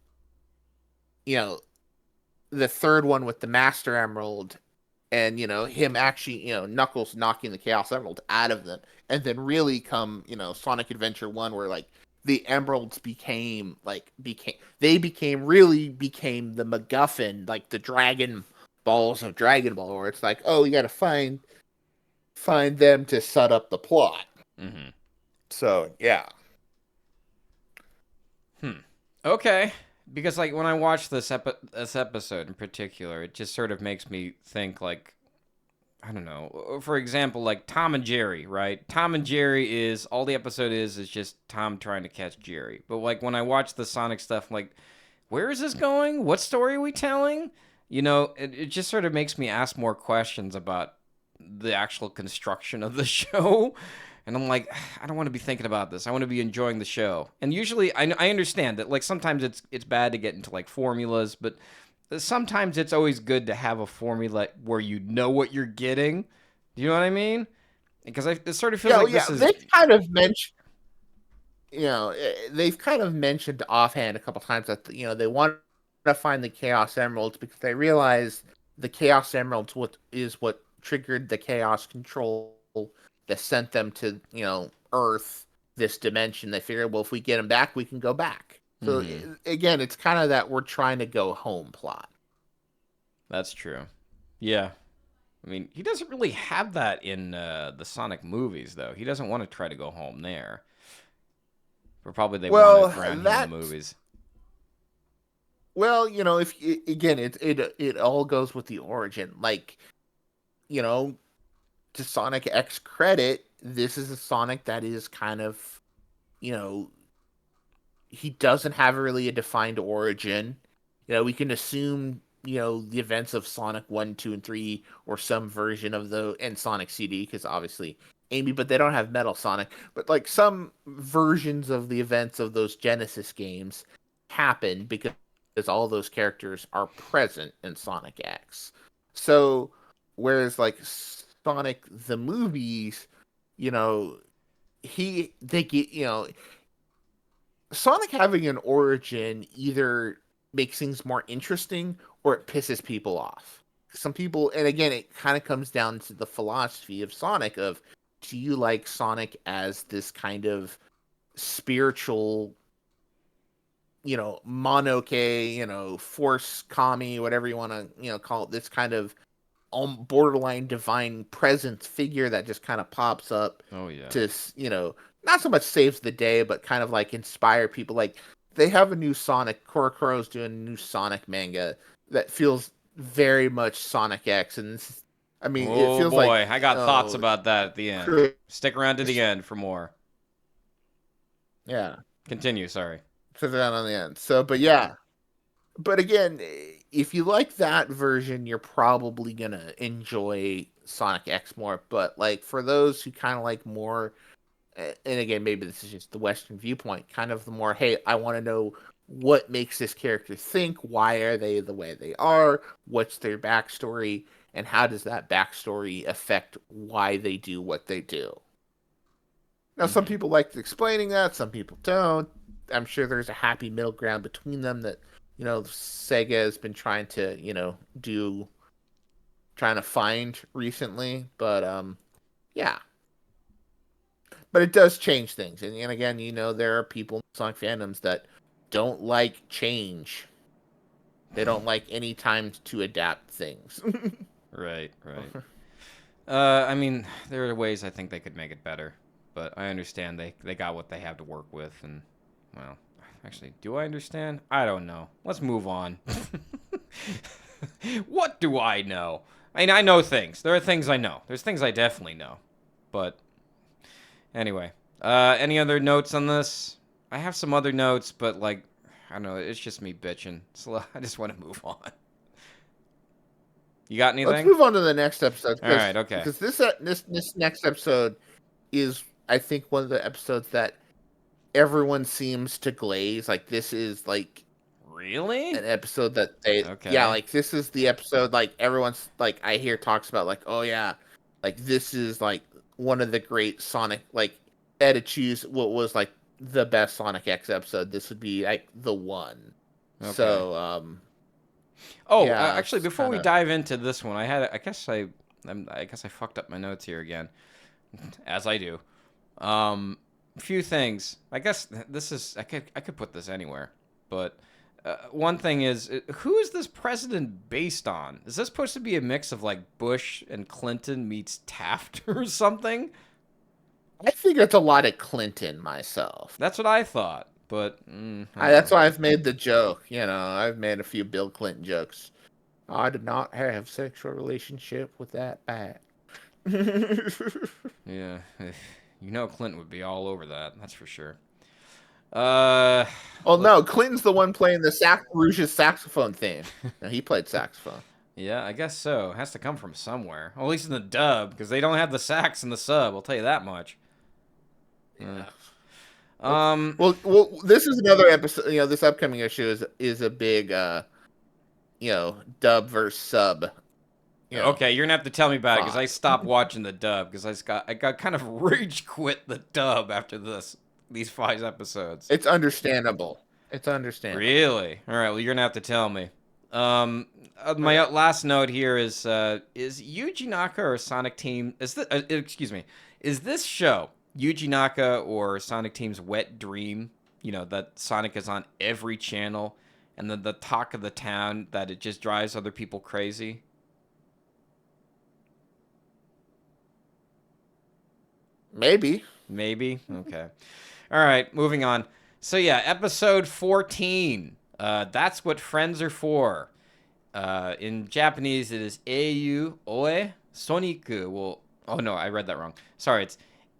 you know, the third one with the Master Emerald and, him actually, Knuckles knocking the Chaos Emerald out of them. And then really come, Sonic Adventure 1 where like the emeralds really became the MacGuffin, like the Dragon Balls of Dragon Ball, where it's like, oh, you gotta find them to set up the plot. Mm-hmm. So yeah. Okay. Because, like, when I watch this episode in particular, it just sort of makes me think, like, I don't know. For example, like Tom and Jerry, right? Tom and Jerry is all the episode is just Tom trying to catch Jerry. But like when I watch the Sonic stuff, I'm like, where is this going? What story are we telling? It just sort of makes me ask more questions about the actual construction of the show. And I'm like, I don't want to be thinking about this. I want to be enjoying the show. And usually, I understand that like sometimes it's bad to get into like formulas, but sometimes it's always good to have a formula where you know what you're getting. Do you know what I mean? Because it sort of feels Yeah, like yeah. this is They've kind of mentioned offhand a couple times that they want to find the Chaos Emeralds because they realize the Chaos Emeralds is what triggered the Chaos Control that sent them to Earth, this dimension. They figured, well, if we get them back, we can go back. So again, it's kind of that we're trying to go home plot. That's true. Yeah. I mean, he doesn't really have that in the Sonic movies, though. He doesn't want to try to go home there. But probably they want to Well, ground him in the that movies. well, if again, it all goes with the origin. Like, you know, to Sonic X credit, this is a Sonic that is kind of, you know, he doesn't have really a defined origin. We can assume, the events of Sonic 1, 2, and 3, or some version of and Sonic CD, because obviously Amy, but they don't have Metal Sonic. But like some versions of the events of those Genesis games happen because all those characters are present in Sonic X. So, whereas like Sonic the movies, you know, they get, Sonic having an origin either makes things more interesting or it pisses people off. Some people, and again, it kind of comes down to the philosophy of Sonic of, do you like Sonic as this kind of spiritual, monoke, force kami, whatever you want to, call it, this kind of borderline divine presence figure that just kind of pops up Oh, yeah. to, not so much saves the day, but kind of like inspire people. Like they have a new Sonic, Korokoro's doing a new Sonic manga that feels very much Sonic X. And it Oh, feels boy. like, I got thoughts about that at the end. Chris, Stick around to the end for more. yeah, Continue, sorry. put that on the end. So, but yeah, but again, if you like that version, you're probably gonna enjoy Sonic X more. But like for those who kind of like more, and again, maybe this is just the Western viewpoint, kind of the more, hey, I want to know what makes this character think, why are they the way they are, what's their backstory, and how does that backstory affect why they do what they do. Now, some people like explaining that, some people don't. I'm sure there's a happy middle ground between them that, Sega has been trying to, do trying to find recently, but yeah. But it does change things, and again, there are people in Sonic fandoms that don't like change. They don't like any time to adapt things. Right. I mean, there are ways I think they could make it better, but I understand they got what they have to work with, and well, actually, do I understand? I don't know. Let's move on. What do I know? I mean, I know things. There are things I know. There's things I definitely know, but anyway, any other notes on this? I have some other notes, but like, I don't know. It's just me bitching. So I just want to move on. You got anything? Let's move on to the next episode. All right, okay. Because this next episode is, I think, one of the episodes that everyone seems to glaze. Like, this is like really an episode that they, okay. Yeah, like this is the episode like everyone's like I hear talks about like, oh yeah, like this is like one of the great Sonic, like had to choose what was like the best Sonic X episode. This would be like the one. Okay. So actually, before we dive into this one, I guess I fucked up my notes here again, as I do. Few things. I guess this is I could put this anywhere, but one thing is, who is this president based on? Is this supposed to be a mix of like Bush and Clinton meets Taft or something? I think it's a lot of Clinton myself. That's what I thought. But that's why I've made the joke. I've made a few Bill Clinton jokes. I did not have sexual relationship with that bat. Yeah, Clinton would be all over that. That's for sure. No, Clinton's the one playing the Rouge's saxophone theme. No, he played saxophone. Yeah, I guess so. It has to come from somewhere. Well, at least in the dub, because they don't have the sax in the sub. I'll tell you that much. Yeah. Well, this is another episode. This upcoming issue is a big, dub versus sub. Okay, you're gonna have to tell me about it because I stopped watching the dub because I got kind of rage quit the dub after these 5 episodes. It's understandable. Really? All right. Well, you're gonna have to tell me. My last note here is Yuji Naka or Sonic Team? Is this show Yuji Naka or Sonic Team's wet dream? That Sonic is on every channel, and then the talk of the town that it just drives other people crazy. Maybe. Okay. All right, moving on. So yeah, episode 14. That's what friends are for. In Japanese, it is Eiyu Sonic. Well, oh no, I read that wrong. Sorry,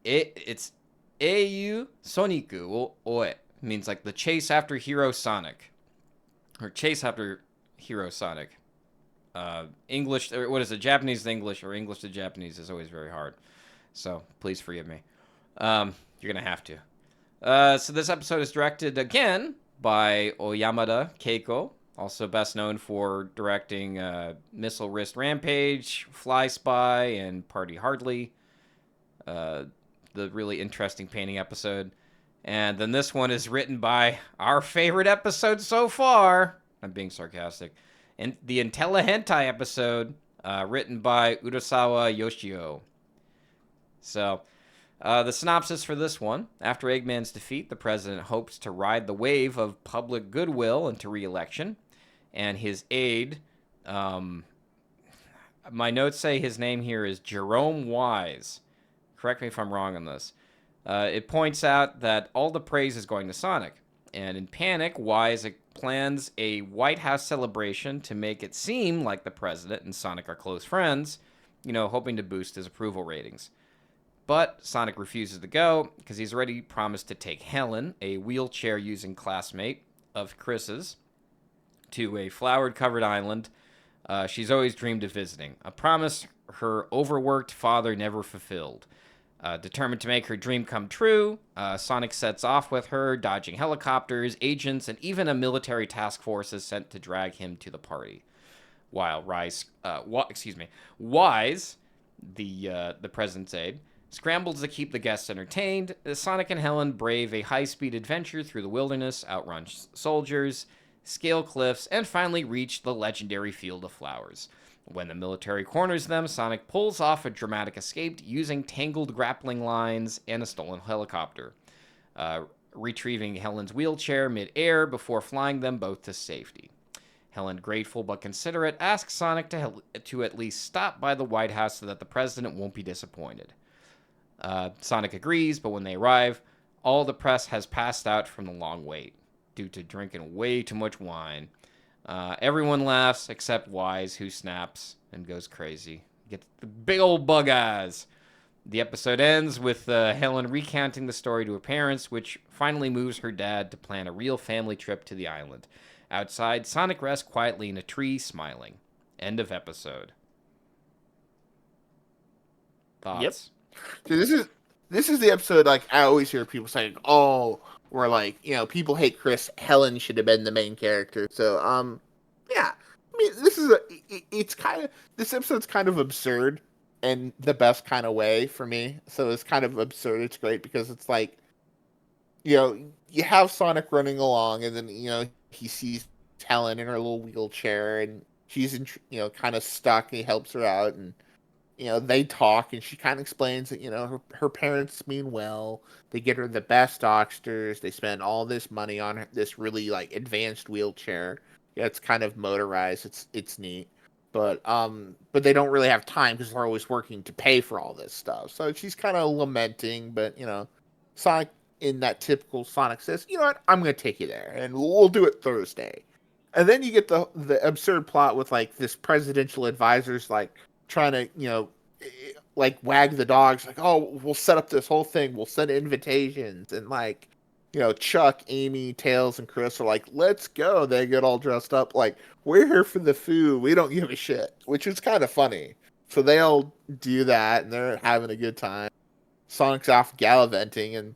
it's Eiyu Sonicを追え. Means like the chase after Hero Sonic, or chase after Hero Sonic. English, or what is it? Japanese to English, or English to Japanese is always very hard. So please forgive me. You're gonna have to. So this episode is directed again by Oyamada Keiko, also best known for directing Missile Wrist Rampage, Fly Spy, and Party Hardly. The really interesting painting episode. And then this one is written by our favorite episode so far. I'm being sarcastic. And the Intellihentai episode, written by Urasawa Yoshio. So, the synopsis for this one: after Eggman's defeat, the president hopes to ride the wave of public goodwill into re-election, and his aide, my notes say his name here is Jerome Wise. Correct me if I'm wrong on this. It points out that all the praise is going to Sonic, and in panic, Wise plans a White House celebration to make it seem like the president and Sonic are close friends, hoping to boost his approval ratings. But Sonic refuses to go because he's already promised to take Helen, a wheelchair-using classmate of Chris's, to a flower-covered island she's always dreamed of visiting, a promise her overworked father never fulfilled. Determined to make her dream come true, Sonic sets off with her, dodging helicopters, agents, and even a military task force is sent to drag him to the party. While Wise, the president's aide, scrambles to keep the guests entertained, Sonic and Helen brave a high-speed adventure through the wilderness, outrun soldiers, scale cliffs, and finally reach the legendary Field of Flowers, When the military corners them, Sonic pulls off a dramatic escape using tangled grappling lines and a stolen helicopter, retrieving Helen's wheelchair mid-air before flying them both to safety. Helen, grateful but considerate, asks Sonic to at least stop by the White House so that the president won't be disappointed. Sonic agrees, but when they arrive, all the press has passed out from the long wait due to drinking way too much wine. Everyone laughs except Wise, who snaps and goes crazy. Gets the big old bug eyes. The episode ends with Helen recounting the story to her parents, which finally moves her dad to plan a real family trip to the island. Outside, Sonic rests quietly in a tree, smiling. End of episode. Thoughts? Yep. So this is the episode, like, I always hear people saying, oh, we're like, people hate Chris. Helen should have been the main character. So, yeah. I mean, this episode's kind of absurd in the best kind of way for me. So it's kind of absurd. It's great because it's like, you have Sonic running along and then, he sees Helen in her little wheelchair and she's kind of stuck and he helps her out and, they talk and she kind of explains that, her parents mean well. They get her the best doctors. They spend all this money on this really like advanced wheelchair. Yeah, it's kind of motorized. It's neat. But they don't really have time because they're always working to pay for all this stuff. So she's kind of lamenting, but Sonic in that typical Sonic says, you know what, I'm going to take you there and we'll do it Thursday. And then you get the absurd plot with like this presidential advisor's like trying to, like wag the dogs like, oh, we'll set up this whole thing. We'll send invitations. And like, Chuck, Amy, Tails, and Chris are like, let's go. They get all dressed up like, we're here for the food. We don't give a shit, which is kind of funny. So they all do that and they're having a good time. Sonic's off gallivanting and,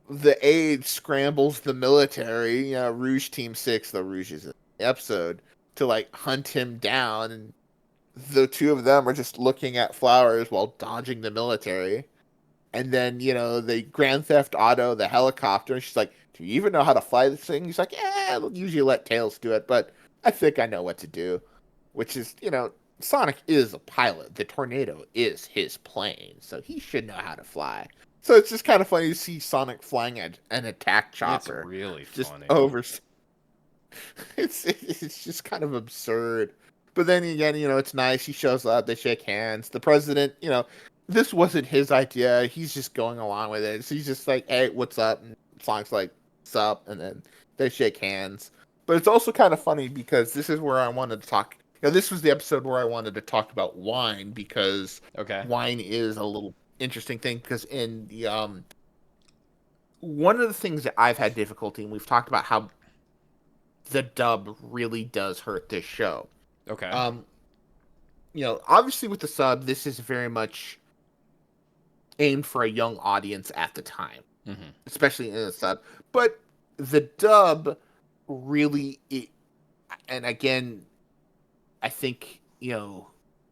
the aide scrambles the military, Rouge Team 6, the Rouge is in the episode, to like hunt him down. And the two of them are just looking at flowers while dodging the military. And then, they Grand Theft Auto the helicopter. And she's like, do you even know how to fly this thing? He's like, yeah, I'll usually let Tails do it, but I think I know what to do. Which is, Sonic is a pilot. The Tornado is his plane, so he should know how to fly. So it's just kind of funny to see Sonic flying an attack chopper. It's really just funny. It's just kind of absurd. But then again, it's nice. He shows up. They shake hands. The president, this wasn't his idea. He's just going along with it. So he's just like, hey, what's up? And Sonic's like, what's up? And then they shake hands. But it's also kind of funny because this is where I wanted to talk. This was the episode where I wanted to talk about wine because wine is a little interesting thing. Because in the one of the things that I've had difficulty, and we've talked about how the dub really does hurt this show. Okay. Obviously with the sub, this is very much aimed for a young audience at the time, especially in the sub. But the dub really, and again, I think,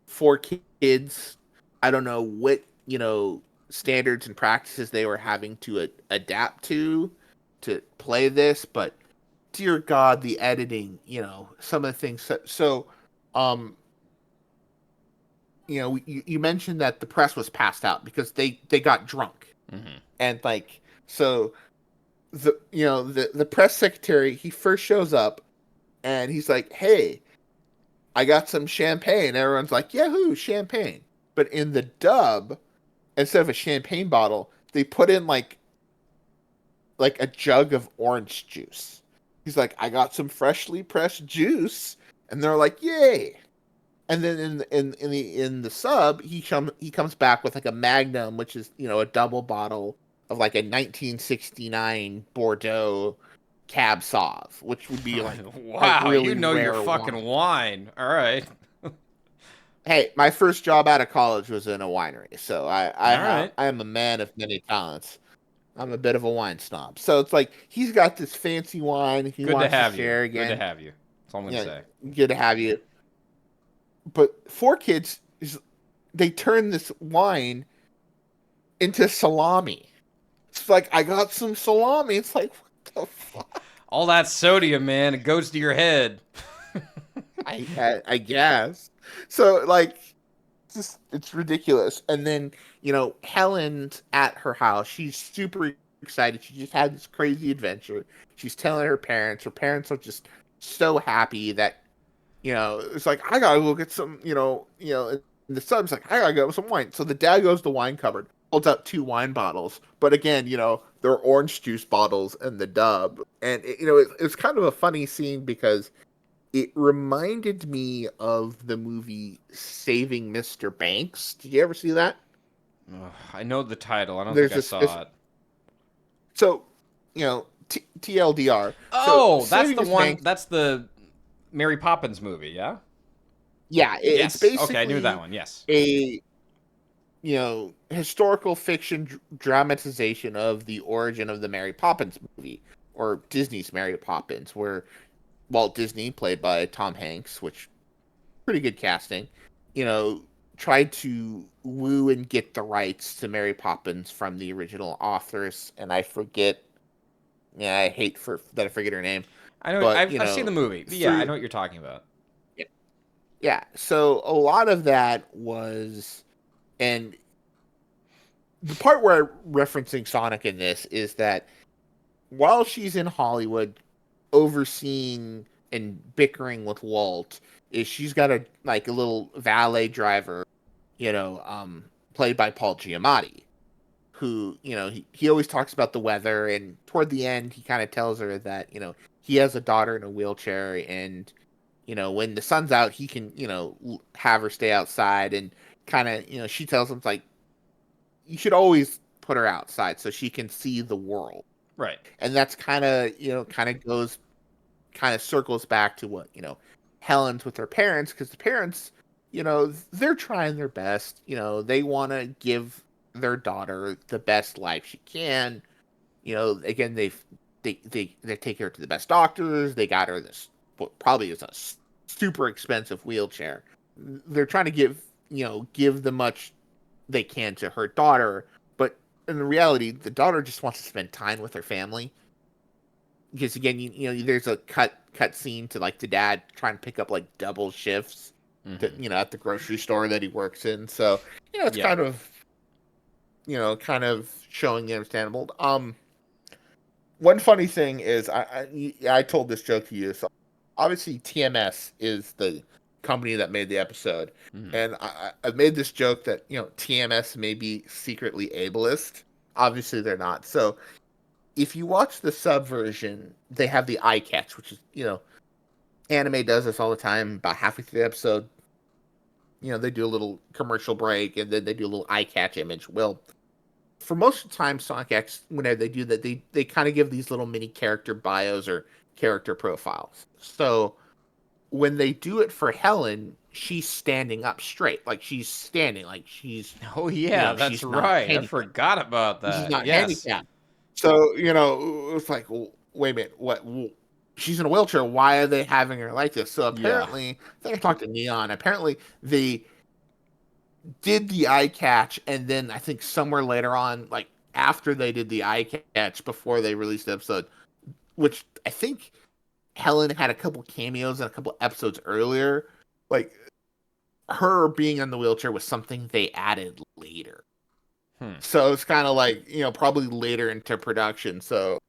for kids, I don't know what, standards and practices they were having to adapt to play this, but dear God, the editing, some of the things. So you mentioned that the press was passed out because they got drunk. And like, so the press secretary, he first shows up and he's like, hey, I got some champagne. Everyone's like, yahoo, champagne. But in the dub, instead of a champagne bottle, they put in like a jug of orange juice. He's like, I got some freshly pressed juice. And they're like, yay. And then in the sub, he comes back with like a Magnum, which is, a double bottle of like a 1969 Bordeaux Cab Sauv, which would be like wow, really your fucking wine. All right. Hey, my first job out of college was in a winery, so I am a man of many talents. I'm a bit of a wine snob, so it's like he's got this fancy wine. He wants to share again. Good to have you. That's all I'm gonna say. Good to have you. But 4Kids, they turn this wine into salami. It's like, I got some salami. It's like, what the fuck? All that sodium, man, it goes to your head. I guess. So like, it's ridiculous. And then Helen's at her house. She's super excited. She just had this crazy adventure. She's telling her parents. Her parents are just so happy that it's like, I gotta go get some. And the son's like, I gotta go with some wine. So the dad goes to the wine cupboard, holds out 2 wine bottles. But again, they're orange juice bottles in the dub. And it's kind of a funny scene because it reminded me of the movie Saving Mr. Banks. Did you ever see that? I know the title. I don't There's think I saw it. So, TLDR. Oh, So, that's Saving the Mr. one. Banks, That's the Mary Poppins movie, yeah? yeah, it's Yes. basically Okay, I knew that one. Yes. a historical fiction dramatization of the origin of the Mary Poppins movie, or Disney's Mary Poppins, where Walt Disney, played by Tom Hanks, which pretty good casting, tried to woo and get the rights to Mary Poppins from the original authors, and I forget. Yeah, I hate that I forget her name. I know. But I've seen the movie. But yeah, I know what you're talking about. yeah. So a lot of that was, and the part where I'm referencing Sonic in this is that while she's in Hollywood, overseeing and bickering with Walt, is she's got a little valet driver, played by Paul Giamatti, who, he always talks about the weather, and toward the end he kind of tells her that, he has a daughter in a wheelchair, and, when the sun's out, he can, have her stay outside, and kind of, she tells him, like, you should always put her outside so she can see the world. Right. And that's kind of circles back to what, Helen's with her parents, because the parents, they're trying their best. They want to give their daughter the best life she can. Again, they take her to the best doctors. They got her this, what probably is a super expensive wheelchair. They're trying to give the much they can to her daughter, but in reality, the daughter just wants to spend time with her family. Because again, there's a cut scene to the dad trying to pick up double shifts, at the grocery store that he works in. So it's kind of showing the understandable. One funny thing is I told this joke to you. So obviously TMS is the company that made the episode, and I've made this joke that TMS may be secretly ableist. Obviously they're not. So if you watch the sub version, they have the eye catch, which is, anime does this all the time. About halfway through the episode, they do a little commercial break, and then they do a little eye catch image. Well, for most of the time, Sonic X, whenever they do that, they kind of give these little mini character bios or character profiles. So when they do it for Helen, she's standing up straight. She's standing, Oh, yeah, that's right. I forgot about that. She's not yes. handicapped. So, it's like, well, wait a minute, what? She's in a wheelchair. Why are they having her like this? So apparently, I think I talked to Neon. Apparently, they did the eye catch, and then I think somewhere later on, after they did the eye catch, before they released the episode, which I think Helen had a couple cameos in a couple episodes earlier, her being in the wheelchair was something they added later. So it's kind of probably later into production. So,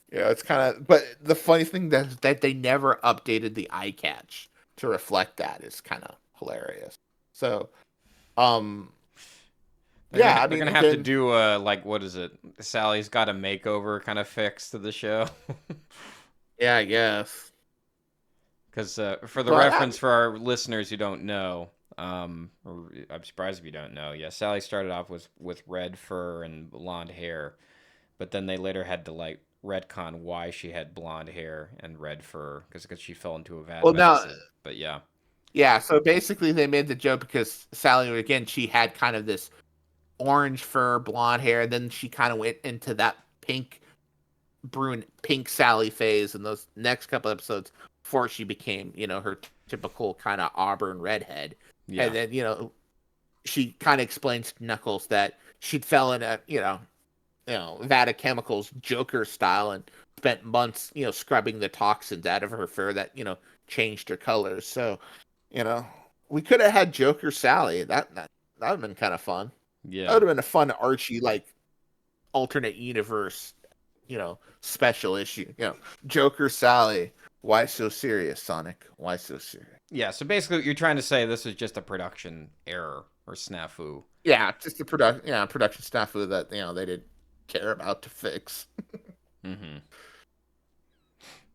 it's kind of, but the funny thing that they never updated the eye catch to reflect that is kind of hilarious. So, they're gonna have to do what is it? Sally's Got a Makeover kind of fix to the show. Yeah, I guess. Because for the reference for our listeners who don't know, I'm surprised if you don't know. Yeah, Sally started off with red fur and blonde hair, but then they later had to retcon why she had blonde hair and red fur because she fell into a vat of acid. But yeah. Yeah, so basically they made the joke because Sally, again, she had kind of this orange fur, blonde hair, and then she kind of went into that pink Sally phase in those next couple episodes before she became, her typical kind of auburn redhead. Yeah. And then, she kind of explains to Knuckles that she'd fell in a, vat of chemicals, Joker style, and spent months, scrubbing the toxins out of her fur that, changed her colors. So, you know, we could have had Joker Sally. That would have been kind of fun. That Yeah. would have been a fun Archie like alternate universe, special issue. Joker Sally. Why so serious, Sonic? Why so serious? Yeah, so basically you're trying to say this was just a production error or snafu. Yeah, just a production snafu that they didn't care about to fix. Mm-hmm.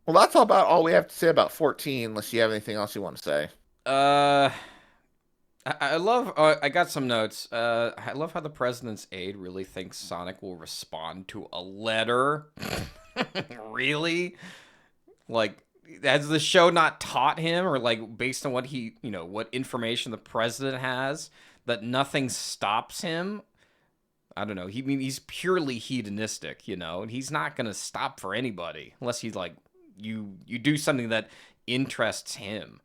Well, that's about all we have to say about 14, unless you have anything else you want to say. I love. I got some notes. I love how the president's aide really thinks Sonic will respond to a letter. Really? Like, has the show not taught him, or like based on what what information the president has, that nothing stops him? I don't know. He's purely hedonistic, and he's not gonna stop for anybody unless he's like you do something that interests him,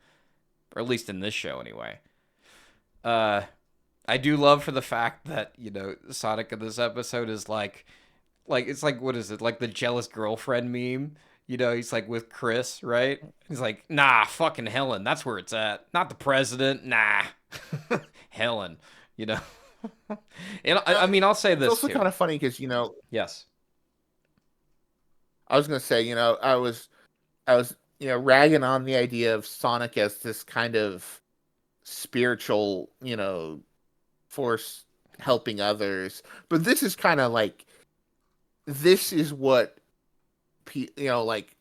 or at least in this show anyway. I do love for the fact that Sonic in this episode is like it's like, what is it, like the jealous girlfriend meme? He's like with Chris, right? He's like, nah, fucking Helen, that's where it's at, not the president. Nah, Helen. And I mean, I'll say this. It's also kind of funny because yes, I was gonna say I was ragging on the idea of Sonic as this kind of spiritual force helping others, but this is kind of like, this is what like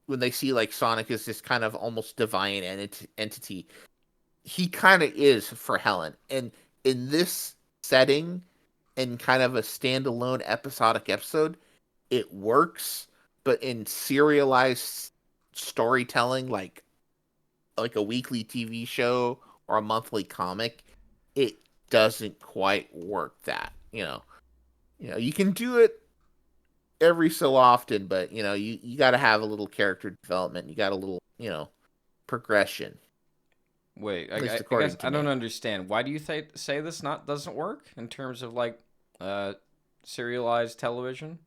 when they see like Sonic as this kind of almost divine entity, he kind of is for Helen. And in this setting, in kind of a standalone episodic episode, it works, but in serialized storytelling, like a weekly TV show or a monthly comic, it doesn't quite work. That you can do it every so often, but you got to have a little character development. You got a little progression. Wait, I guess I don't understand. Why do you say this doesn't work in terms of like serialized television?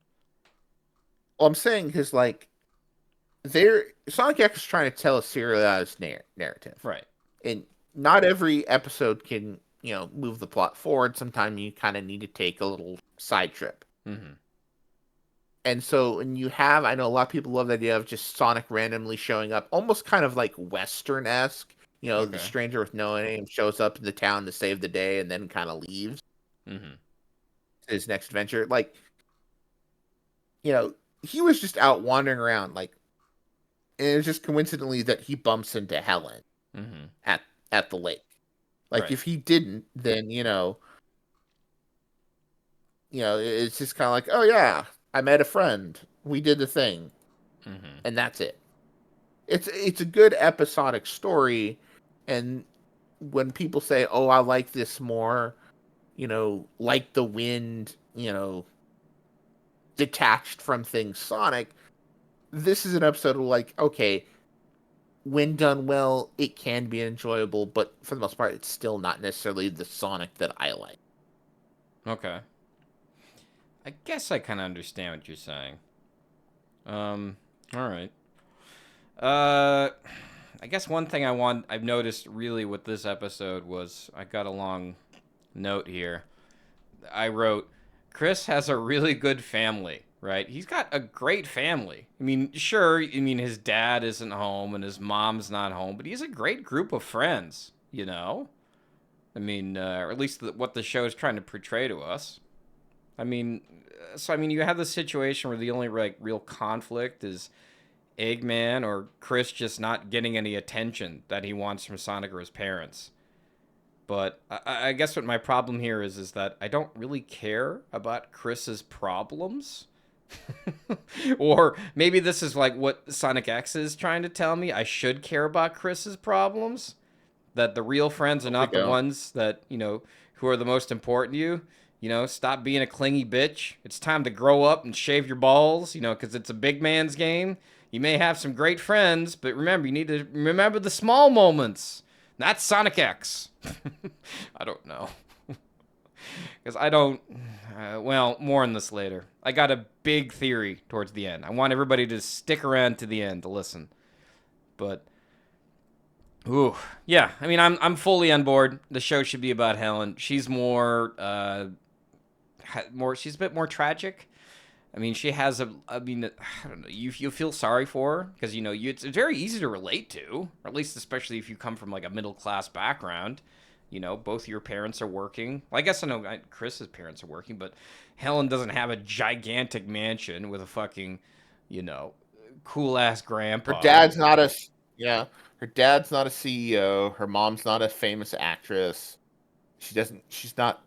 Well, I'm saying because like Sonic X is trying to tell a serialized narrative, right? And not every episode can move the plot forward. Sometimes you kind of need to take a little side trip. Mm-hmm. And so when you have, I know a lot of people love the idea of just Sonic randomly showing up, almost kind of like Western-esque. Okay. The stranger with no name shows up in the town to save the day and then kind of leaves. Mm-hmm. His next adventure. Like, he was just out wandering around, like, and it was just coincidentally that he bumps into Helen mm-hmm. at the lake. Like, right. If he didn't, then, it's just kind of like, oh, yeah, I met a friend. We did the thing. Mm-hmm. And that's it. It's a good episodic story. And when people say, oh, I like this more, like the wind, detached from things Sonic, this is an episode of like, okay, when done well, it can be enjoyable, but for the most part, it's still not necessarily the Sonic that I like. Okay. I guess I kind of understand what you're saying. All right. I guess one thing I've noticed really with this episode was, I got a long note here. I wrote, Chris has a really good family, right? He's got a great family. I mean, sure, his dad isn't home and his mom's not home, but he has a great group of friends, or at least what the show is trying to portray to us. You have the situation where the only real conflict is Eggman or Chris just not getting any attention that he wants from Sonic or his parents. But I guess what my problem here is that I don't really care about Chris's problems. Or maybe this is like what Sonic X is trying to tell me. I should care about Chris's problems. That the real friends are not the ones that, who are the most important to you. Stop being a clingy bitch. It's time to grow up and shave your balls, because it's a big man's game. You may have some great friends, but remember, you need to remember the small moments. That's Sonic X. I don't know. Because I don't... more on this later. I got a big theory towards the end. I want everybody to stick around to the end to listen. But Ooh, yeah. I mean, I'm fully on board. The show should be about Helen. She's she's a bit more tragic. I mean, she has I mean, I don't know. You feel sorry for her because it's very easy to relate to, or at least especially if you come from like a middle class background. Both your parents are working. Well, I guess I know Chris's parents are working, but Helen doesn't have a gigantic mansion with a fucking, you know, cool ass Her grandpa. dad's not a yeah. Her dad's not a CEO. Her mom's not a famous actress. She's not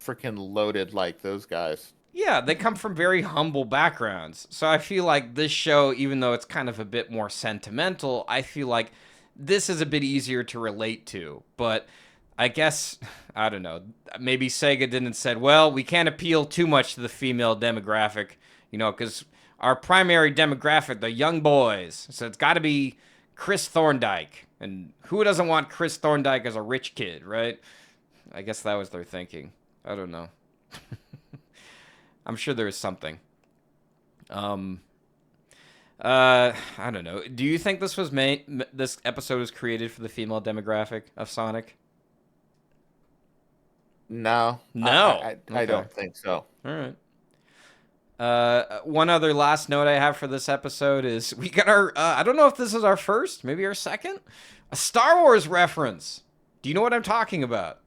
freaking loaded like those guys. Yeah, they come from very humble backgrounds. So I feel like this show, even though it's kind of a bit more sentimental, I feel like this is a bit easier to relate to. But I guess, I don't know, maybe Sega didn't said, well, we can't appeal too much to the female demographic, because our primary demographic, the young boys. So it's got to be Chris Thorndike. And who doesn't want Chris Thorndike as a rich kid, right? I guess that was their thinking. I don't know. I'm sure there is something. Um, I don't know. Do you think this was this episode was created for the female demographic of Sonic? No, No. I Okay. don't think so. All right. One other last note I have for this episode is we got our. I don't know if this is our first, maybe our second, a Star Wars reference. Do you know what I'm talking about?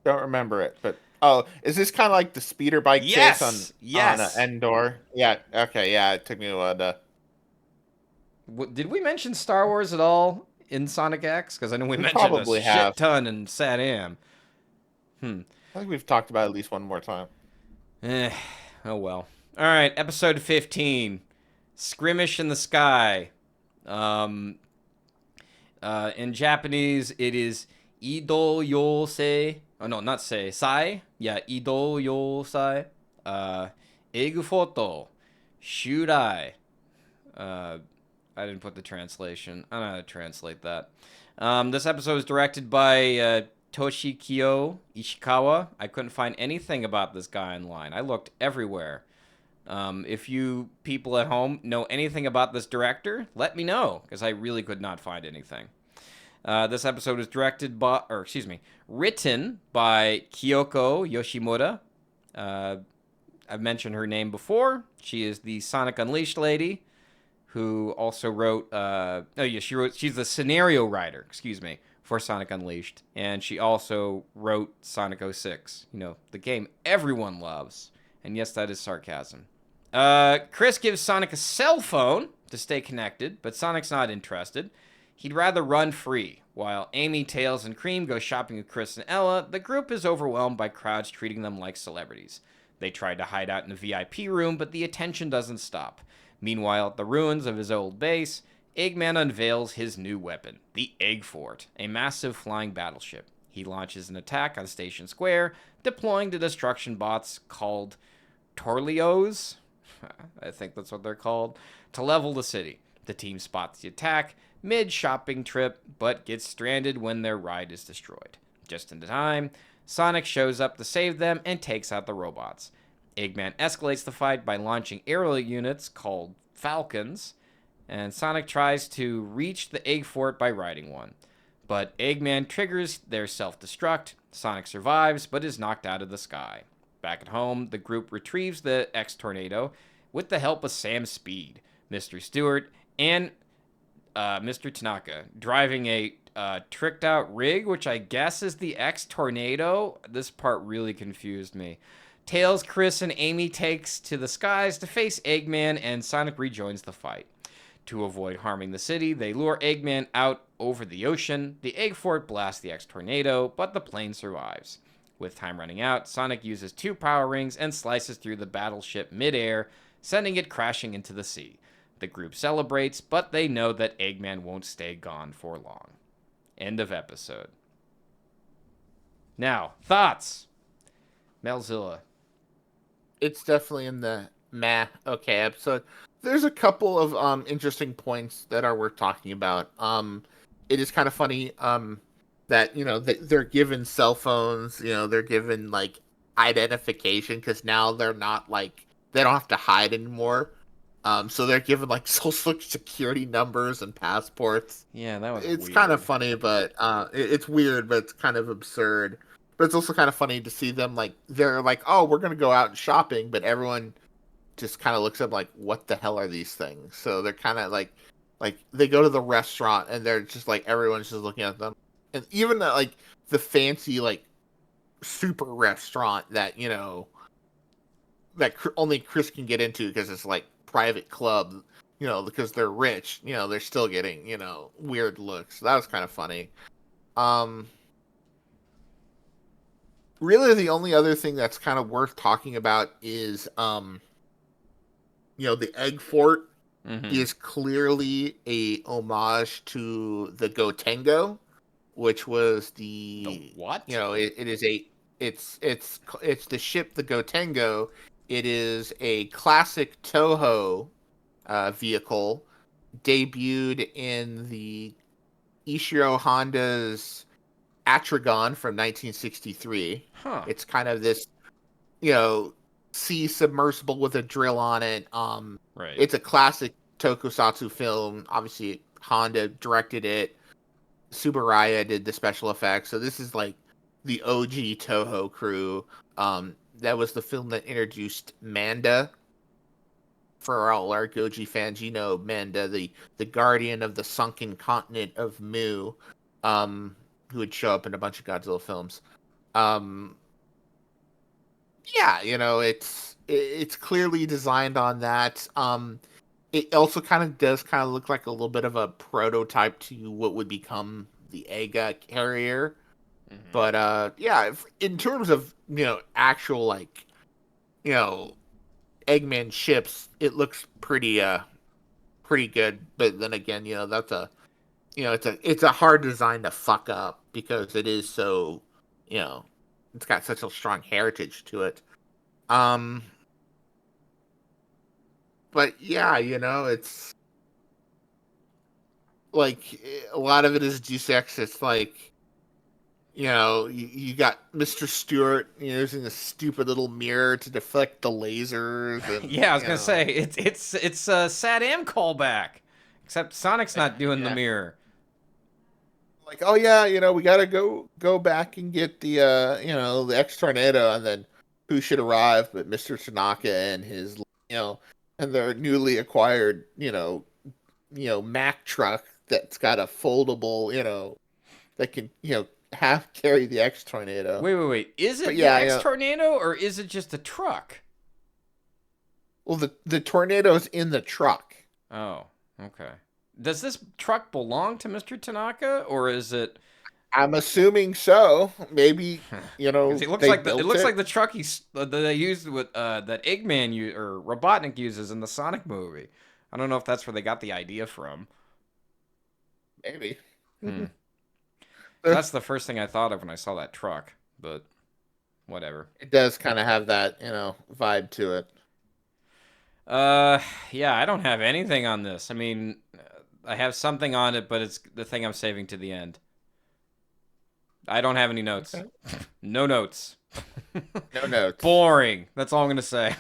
Don't remember it, but is this kind of like the speeder bike chase on Yes. Endor? Yeah. Okay. Yeah. It took me a while to. Did we mention Star Wars at all in Sonic X? Because I know we We mentioned a probably have. shit ton in Sad Am. I think we've talked about it at least one more time. Eh, oh well. All right, episode 15, Skirmish in the Sky. Um, in Japanese, it is Ido Yosei. Oh no, not say. Sai. Yeah, Ido Yosei. Eigu Photo. Shudai. I didn't put the translation. I don't know how to translate that. This episode is directed by Toshikyo Ishikawa. I couldn't find anything about this guy online. I looked everywhere. If you people at home know anything about this director, let me know, because I really could not find anything. This episode was written by Kyoko Yoshimura. I've mentioned her name before. She is the Sonic Unleashed lady, who also wrote. She's the scenario writer. Excuse me, for Sonic Unleashed, and she also wrote Sonic 06. The game everyone loves. And yes, that is sarcasm. Chris gives Sonic a cell phone to stay connected, but Sonic's not interested. He'd rather run free. While Amy, Tails, and Cream go shopping with Chris and Ella, the group is overwhelmed by crowds treating them like celebrities. They tried to hide out in the VIP room, but the attention doesn't stop. Meanwhile, at the ruins of his old base, Eggman unveils his new weapon, the Egg Fort, a massive flying battleship. He launches an attack on Station Square, deploying the destruction bots called Torlios, I think that's what they're called, to level the city. The team spots the attack mid-shopping trip, but gets stranded when their ride is destroyed. Just in time, Sonic shows up to save them and takes out the robots. Eggman escalates the fight by launching aerial units called Falcons, and Sonic tries to reach the Egg Fort by riding one. But Eggman triggers their self-destruct. Sonic survives, but is knocked out of the sky. Back at home, the group retrieves the X-Tornado with the help of Sam Speed, Mr. Stewart, and Mr. Tanaka, driving a tricked-out rig, which I guess is the X-Tornado. This part really confused me. Tails, Chris, and Amy takes to the skies to face Eggman, and Sonic rejoins the fight. To avoid harming the city, they lure Eggman out over the ocean. The Egg Fort blasts the X-Tornado, but the plane survives. With time running out, Sonic uses 2 power rings and slices through the battleship midair, sending it crashing into the sea. The group celebrates, but they know that Eggman won't stay gone for long. End of episode. Now, thoughts? Melzilla. It's definitely in the okay episode. There's a couple of interesting points that are worth talking about. It is kind of funny that they're given cell phones, they're given like identification, because now they're not like, they don't have to hide anymore. So they're given like social security numbers and passports. Yeah, that was It's kind of weird. funny, but it's weird, but it's kind of absurd. But it's also kind of funny to see them like they're like, oh, we're gonna go out shopping, but everyone just kind of looks up like, what the hell are these things? So they're kind of like they go to the restaurant and they're just like everyone's just looking at them, and even like the fancy like super restaurant that that only Chris can get into because it's like private club, because they're rich, they're still getting, weird looks. So that was kind of funny. Um, really, the only other thing that's kind of worth talking about is, the egg fort Mm-hmm. is clearly a homage to the Gotengo, which was The the, what? it is a, it's the ship, the Gotengo. It is a classic Toho vehicle, debuted in the Ishiro Honda's Atragon from 1963. Huh. It's kind of this, you know, sea submersible with a drill on it. Right. It's a classic tokusatsu film. Obviously, Honda directed it. Subaraya did the special effects. So this is like the OG Toho crew. That was the film that introduced Manda. For all our Goji fans, Manda, the guardian of the sunken continent of Mu, who would show up in a bunch of Godzilla films. Um, yeah, it's clearly designed on that. It also kind of look like a little bit of a prototype to what would become the Ega carrier. Mm-hmm. But yeah, in terms of actual like you know Eggman ships, it looks pretty good. But then again, that's it's a hard design to fuck up because it is so you know it's got such a strong heritage to it. Um, but yeah, it's like a lot of it is Deus Ex. It's like you got Mr. Stewart using a stupid little mirror to deflect the lasers, and Yeah, I was gonna say it's a Sad Am callback, except Sonic's not doing the yeah, mirror. like, oh yeah, we gotta go back and get the X tornado, and then who should arrive but Mr. Tanaka and his and their newly acquired Mack truck that's got a foldable that can half carry the X tornado. Wait. Is But it the yeah, X Tornado or is it just a truck? well, the tornado's in the truck. Oh, okay. Does this truck belong to Mr. Tanaka or is it? I'm assuming so. Maybe Because it looks they like it built looks it. like the truck that they used with that Eggman or Robotnik uses in the Sonic movie. I don't know if that's where they got the idea from. Maybe. Hmm. That's the first thing I thought of when I saw that truck, but whatever. It does kind of have that, vibe to it. Uh, yeah, I don't have anything on this. I mean, I have something on it, but it's the thing I'm saving to the end. I don't have any notes. Okay. No notes. No notes. Boring. That's all I'm gonna say.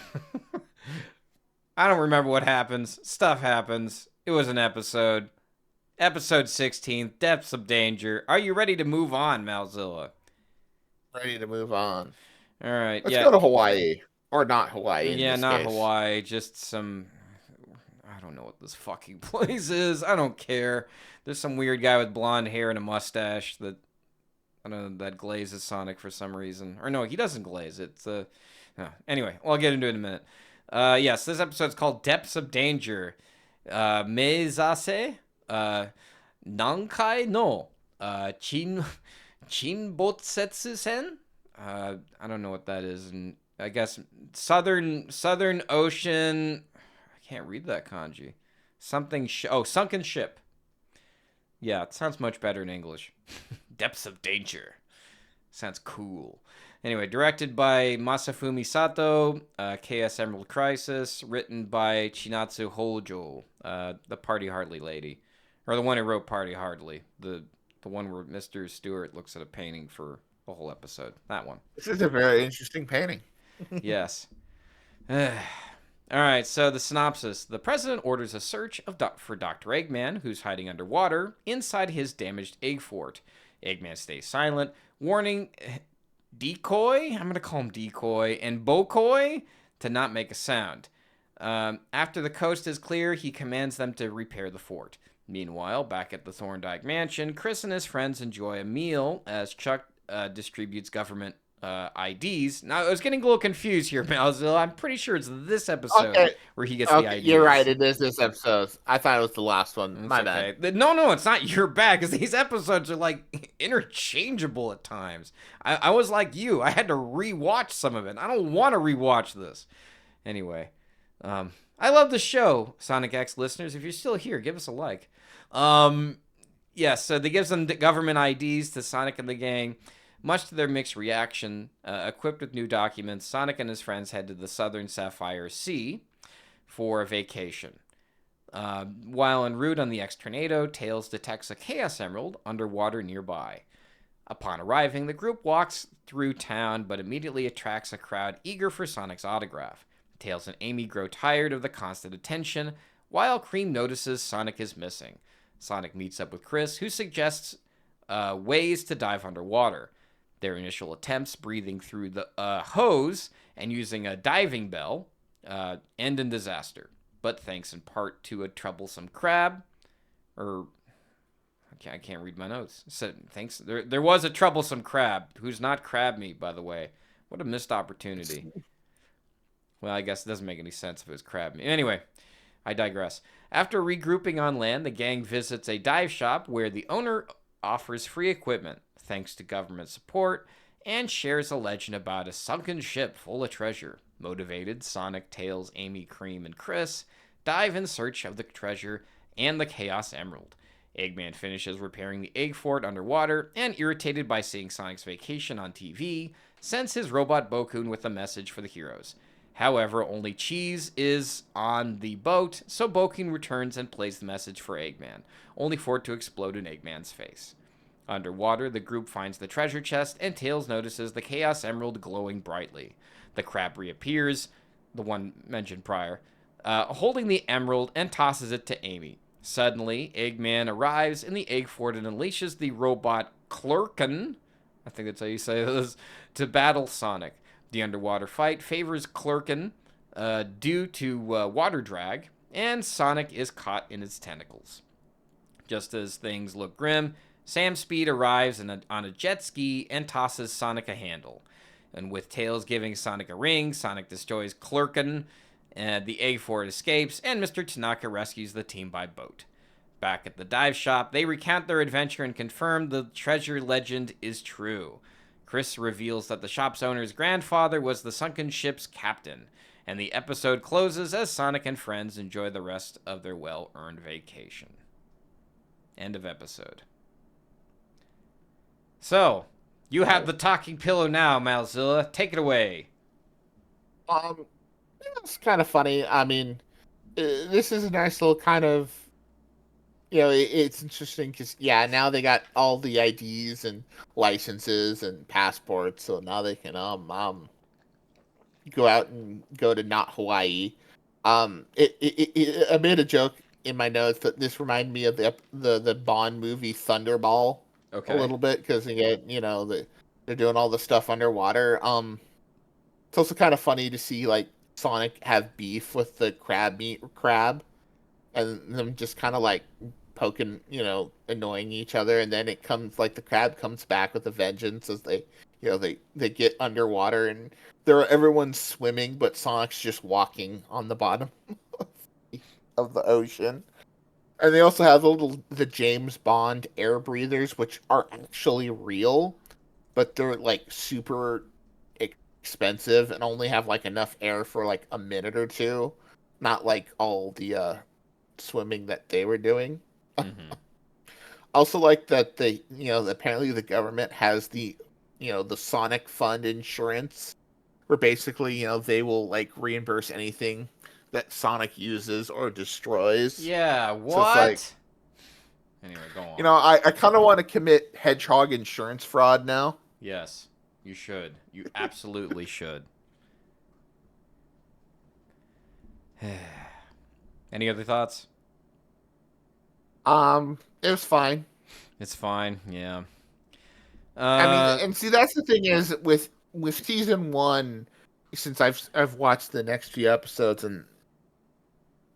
I don't remember what happens. Stuff happens. It was an episode. Episode 16, Depths of Danger. Are you ready to move on, Malzilla? Ready to move on. All right. Let's Yeah. go to Hawaii. Or not Hawaii in Yeah, this not case. Hawaii. Just some. I don't know what this fucking place is. I don't care. There's some weird guy with blonde hair and a mustache that I don't know that glazes Sonic for some reason. Or no, he doesn't glaze. It's anyway, well, I'll get into it in a minute. Yes, this episode's called Depths of Danger. Meizase Nankai no Chinbotsetsu Sen. I don't know what that is, and I guess Southern Ocean. I can't read that kanji. Something. Sunken ship. Yeah, it sounds much better in English. Depths of Danger. Sounds cool. Anyway, directed by Masafumi Sato, KS Emerald Crisis, written by Chinatsu Hojo, the Party Hardly lady. Or the one who wrote Party Hardly. The one where Mr. Stewart looks at a painting for the whole episode. That one. This is a very interesting painting. Yes. All right, so the synopsis. The president orders a search for Dr. Eggman, who's hiding underwater inside his damaged egg fort. Eggman stays silent, warning Decoy, I'm going to call him Decoy, and Bocoy to not make a sound. After the coast is clear, he commands them to repair the fort. Meanwhile, back at the Thorndyke mansion, Chris and his friends enjoy a meal as Chuck distributes government IDs. Now, I was getting a little confused here, Malzil. I'm pretty sure it's this episode where he gets the IDs. You're right. It is this episode. I thought it was the last one. It's My okay. bad. No, it's not your bad, because these episodes are, like, interchangeable at times. I was like you. I had to rewatch some of it. I don't want to rewatch this. Anyway, I love the show, Sonic X listeners. If you're still here, give us a like. Yes, so they give them government IDs to Sonic and the gang. Much to their mixed reaction, equipped with new documents, Sonic and his friends head to the southern Sapphire Sea for a vacation. While en route on the X-Tornado, Tails detects a Chaos Emerald underwater nearby. Upon arriving, the group walks through town, but immediately attracts a crowd eager for Sonic's autograph. Tails and Amy grow tired of the constant attention, while Cream notices Sonic is missing. Sonic meets up with Chris, who suggests ways to dive underwater. Their initial attempts, breathing through the hose and using a diving bell, end in disaster. But thanks in part to a troublesome crab, I can't read my notes. So thanks. There was a troublesome crab who's not crab meat, by the way. What a missed opportunity. Well, I guess it doesn't make any sense if it was crab meat. Anyway, I digress. After regrouping on land, the gang visits a dive shop where the owner offers free equipment, thanks to government support, and shares a legend about a sunken ship full of treasure. Motivated, Sonic, Tails, Amy, Cream, and Chris dive in search of the treasure and the Chaos Emerald. Eggman finishes repairing the egg fort underwater, and irritated by seeing Sonic's vacation on TV, sends his robot Bokoon with a message for the heroes. However, only Cheese is on the boat, so Bokoon returns and plays the message for Eggman, only for it to explode in Eggman's face. Underwater, the group finds the treasure chest, and Tails notices the Chaos Emerald glowing brightly. The crab reappears, the one mentioned prior, holding the emerald and tosses it to Amy. Suddenly, Eggman arrives in the egg fort and unleashes the robot Clerken, I think that's how you say this, to battle Sonic. The underwater fight favors Clerken due to water drag, and Sonic is caught in its tentacles. Just as things look grim, Sam Speed arrives on a jet ski and tosses Sonic a handle. And with Tails giving Sonic a ring, Sonic destroys Clerken, the egg fort escapes, and Mr. Tanaka rescues the team by boat. Back at the dive shop, they recount their adventure and confirm the treasure legend is true. Chris reveals that the shop's owner's grandfather was the sunken ship's captain, and the episode closes as Sonic and friends enjoy the rest of their well-earned vacation. End of episode. So, you have the talking pillow now, Malzilla. Take it away. It's kind of funny. I mean, this is a nice little kind of, it's interesting because, now they got all the IDs and licenses and passports, so now they can go out and go to not Hawaii. I made a joke in my notes that this reminded me of the Bond movie Thunderball a little bit because they're doing all the stuff underwater. It's also kind of funny to see like Sonic have beef with the crab, and them just kind of like poking, annoying each other, and then it comes like the crab comes back with a vengeance as they get underwater and everyone's swimming, but Sonic's just walking on the bottom of the ocean. And they also have the James Bond air breathers, which are actually real, but they're like super expensive and only have like enough air for like a minute or two, not like all the swimming that they were doing. Mm-hmm. Also, like that apparently the government has the Sonic Fund insurance, where basically they will like reimburse anything that Sonic uses or destroys. Yeah, what? So anyway, go on. I kind of want to commit hedgehog insurance fraud now. Yes, you should. You absolutely should. Any other thoughts? It was fine. It's fine. Yeah. I mean, Uh, and see, that's the thing is with season one, since I've watched the next few episodes, and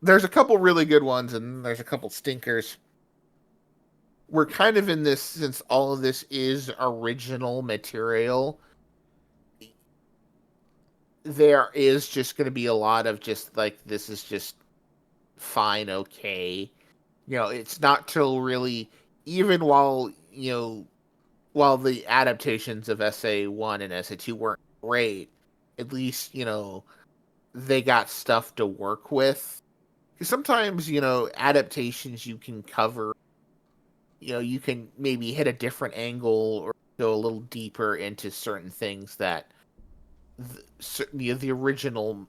there's a couple really good ones, and there's a couple stinkers. We're kind of in this, since all of this is original material. There is just going to be a lot of just like, this is just fine, okay. It's not till really, even while the adaptations of SA1 and SA2 weren't great, at least, they got stuff to work with. Because sometimes, adaptations you can cover, you can maybe hit a different angle or go a little deeper into certain things that the original,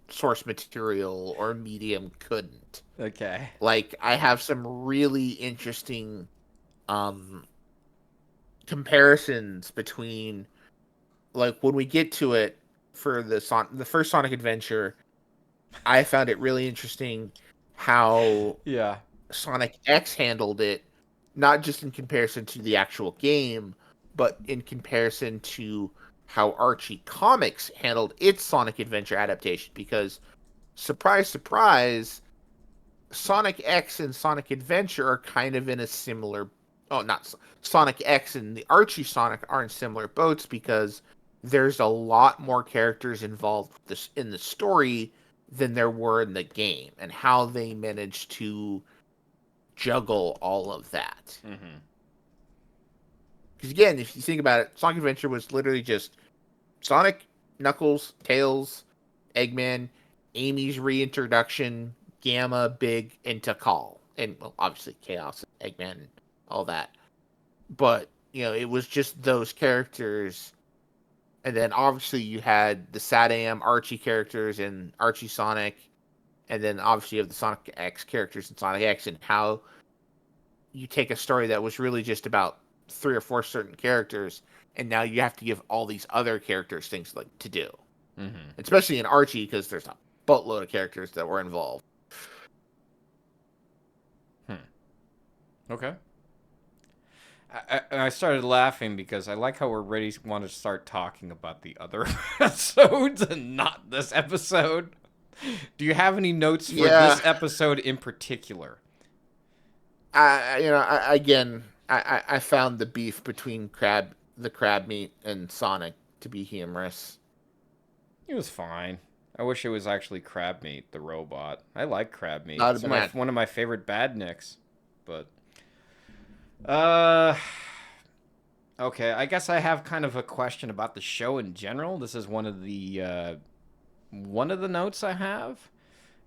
source material or medium couldn't. okay. Like, I have some really interesting comparisons between, like, when we get to it for the first Sonic Adventure. I found it really interesting how Yeah. Sonic X handled it, not just in comparison to the actual game, but in comparison to how Archie Comics handled its Sonic Adventure adaptation. Because, surprise, surprise, Sonic X and Sonic Adventure are kind of in a similar. Oh, not Sonic X and the Archie Sonic are in similar boats, because there's a lot more characters involved in the story than there were in the game, and how they managed to juggle all of that. Mm-hmm. Because again, if you think about it, Sonic Adventure was literally just Sonic, Knuckles, Tails, Eggman, Amy's reintroduction, Gamma, Big, and Tikal. And, well, obviously Chaos, Eggman, and all that. But, it was just those characters. And then obviously you had the SatAM Archie characters and Archie Sonic. And then obviously you have the Sonic X characters in Sonic X, and how you take a story that was really just about 3 or 4 certain characters, and now you have to give all these other characters things like to do. Mm-hmm. Especially in Archie, because there's a boatload of characters that were involved. Okay. I started laughing because I like how we're ready to want to start talking about the other episodes and not this episode. Do you have any notes for Yeah. this episode in particular? I found the beef between the crab meat and Sonic to be humorous. It was fine. I wish it was actually Crab Meat, the robot. I like Crab Meat. Not It's bad. one of my favorite badniks. But Uh, okay. I guess I have kind of a question about the show in general. This is one of the notes I have.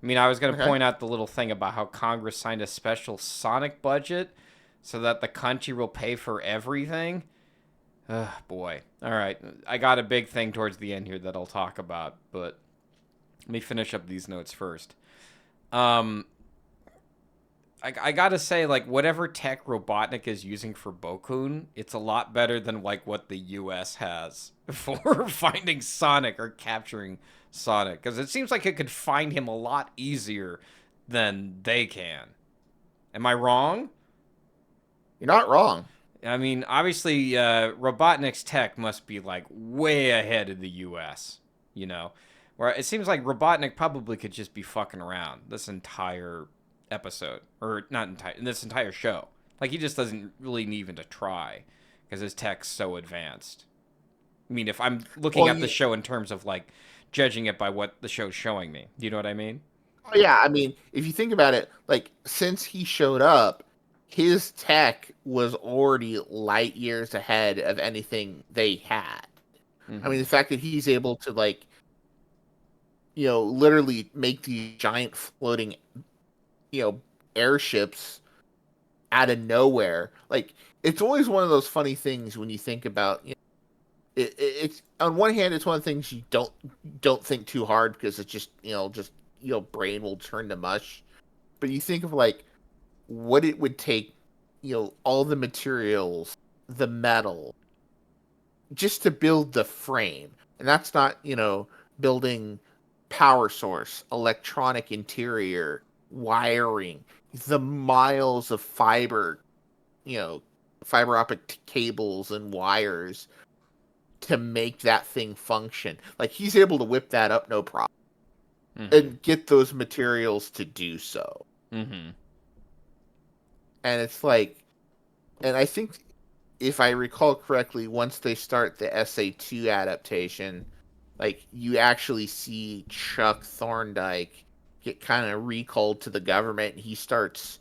I mean, I was going to Okay. point out the little thing about how Congress signed a special Sonic budget so that the country will pay for everything. Boy. All right. I got a big thing towards the end here that I'll talk about, but let me finish up these notes first. I gotta say, like, whatever tech Robotnik is using for Bokun, it's a lot better than, like, what the U.S. has for finding Sonic or capturing Sonic. Because it seems like it could find him a lot easier than they can. Am I wrong? You're not wrong. I mean, obviously, Robotnik's tech must be, like, way ahead of the U.S., you know? Where it seems like Robotnik probably could just be fucking around this entire episode, or not entire, in this entire show. Like, he just doesn't really need even to try because his tech's so advanced. I mean, if I'm looking at the show in terms of, like, judging it by what the show's showing me, do you know what I mean? Oh yeah, I mean, if you think about it, like, since he showed up, his tech was already light years ahead of anything they had. I mean, the fact that he's able to, like, literally make these giant floating airships out of nowhere. Like, it's always one of those funny things when you think about, it's on one hand, it's one of the things you don't think too hard, because it's just brain will turn to mush. But you think of, like, what it would take, all the materials, the metal, just to build the frame. And that's not, building power source, electronic interior, wiring, the miles of fiber, fiber optic cables and wires to make that thing function. Like, he's able to whip that up no problem and get those materials to do so. Mm-hmm. And it's like, and I think if I recall correctly, once they start the SA2 adaptation, like, you actually see Chuck Thorndike get kind of recalled to the government, and he starts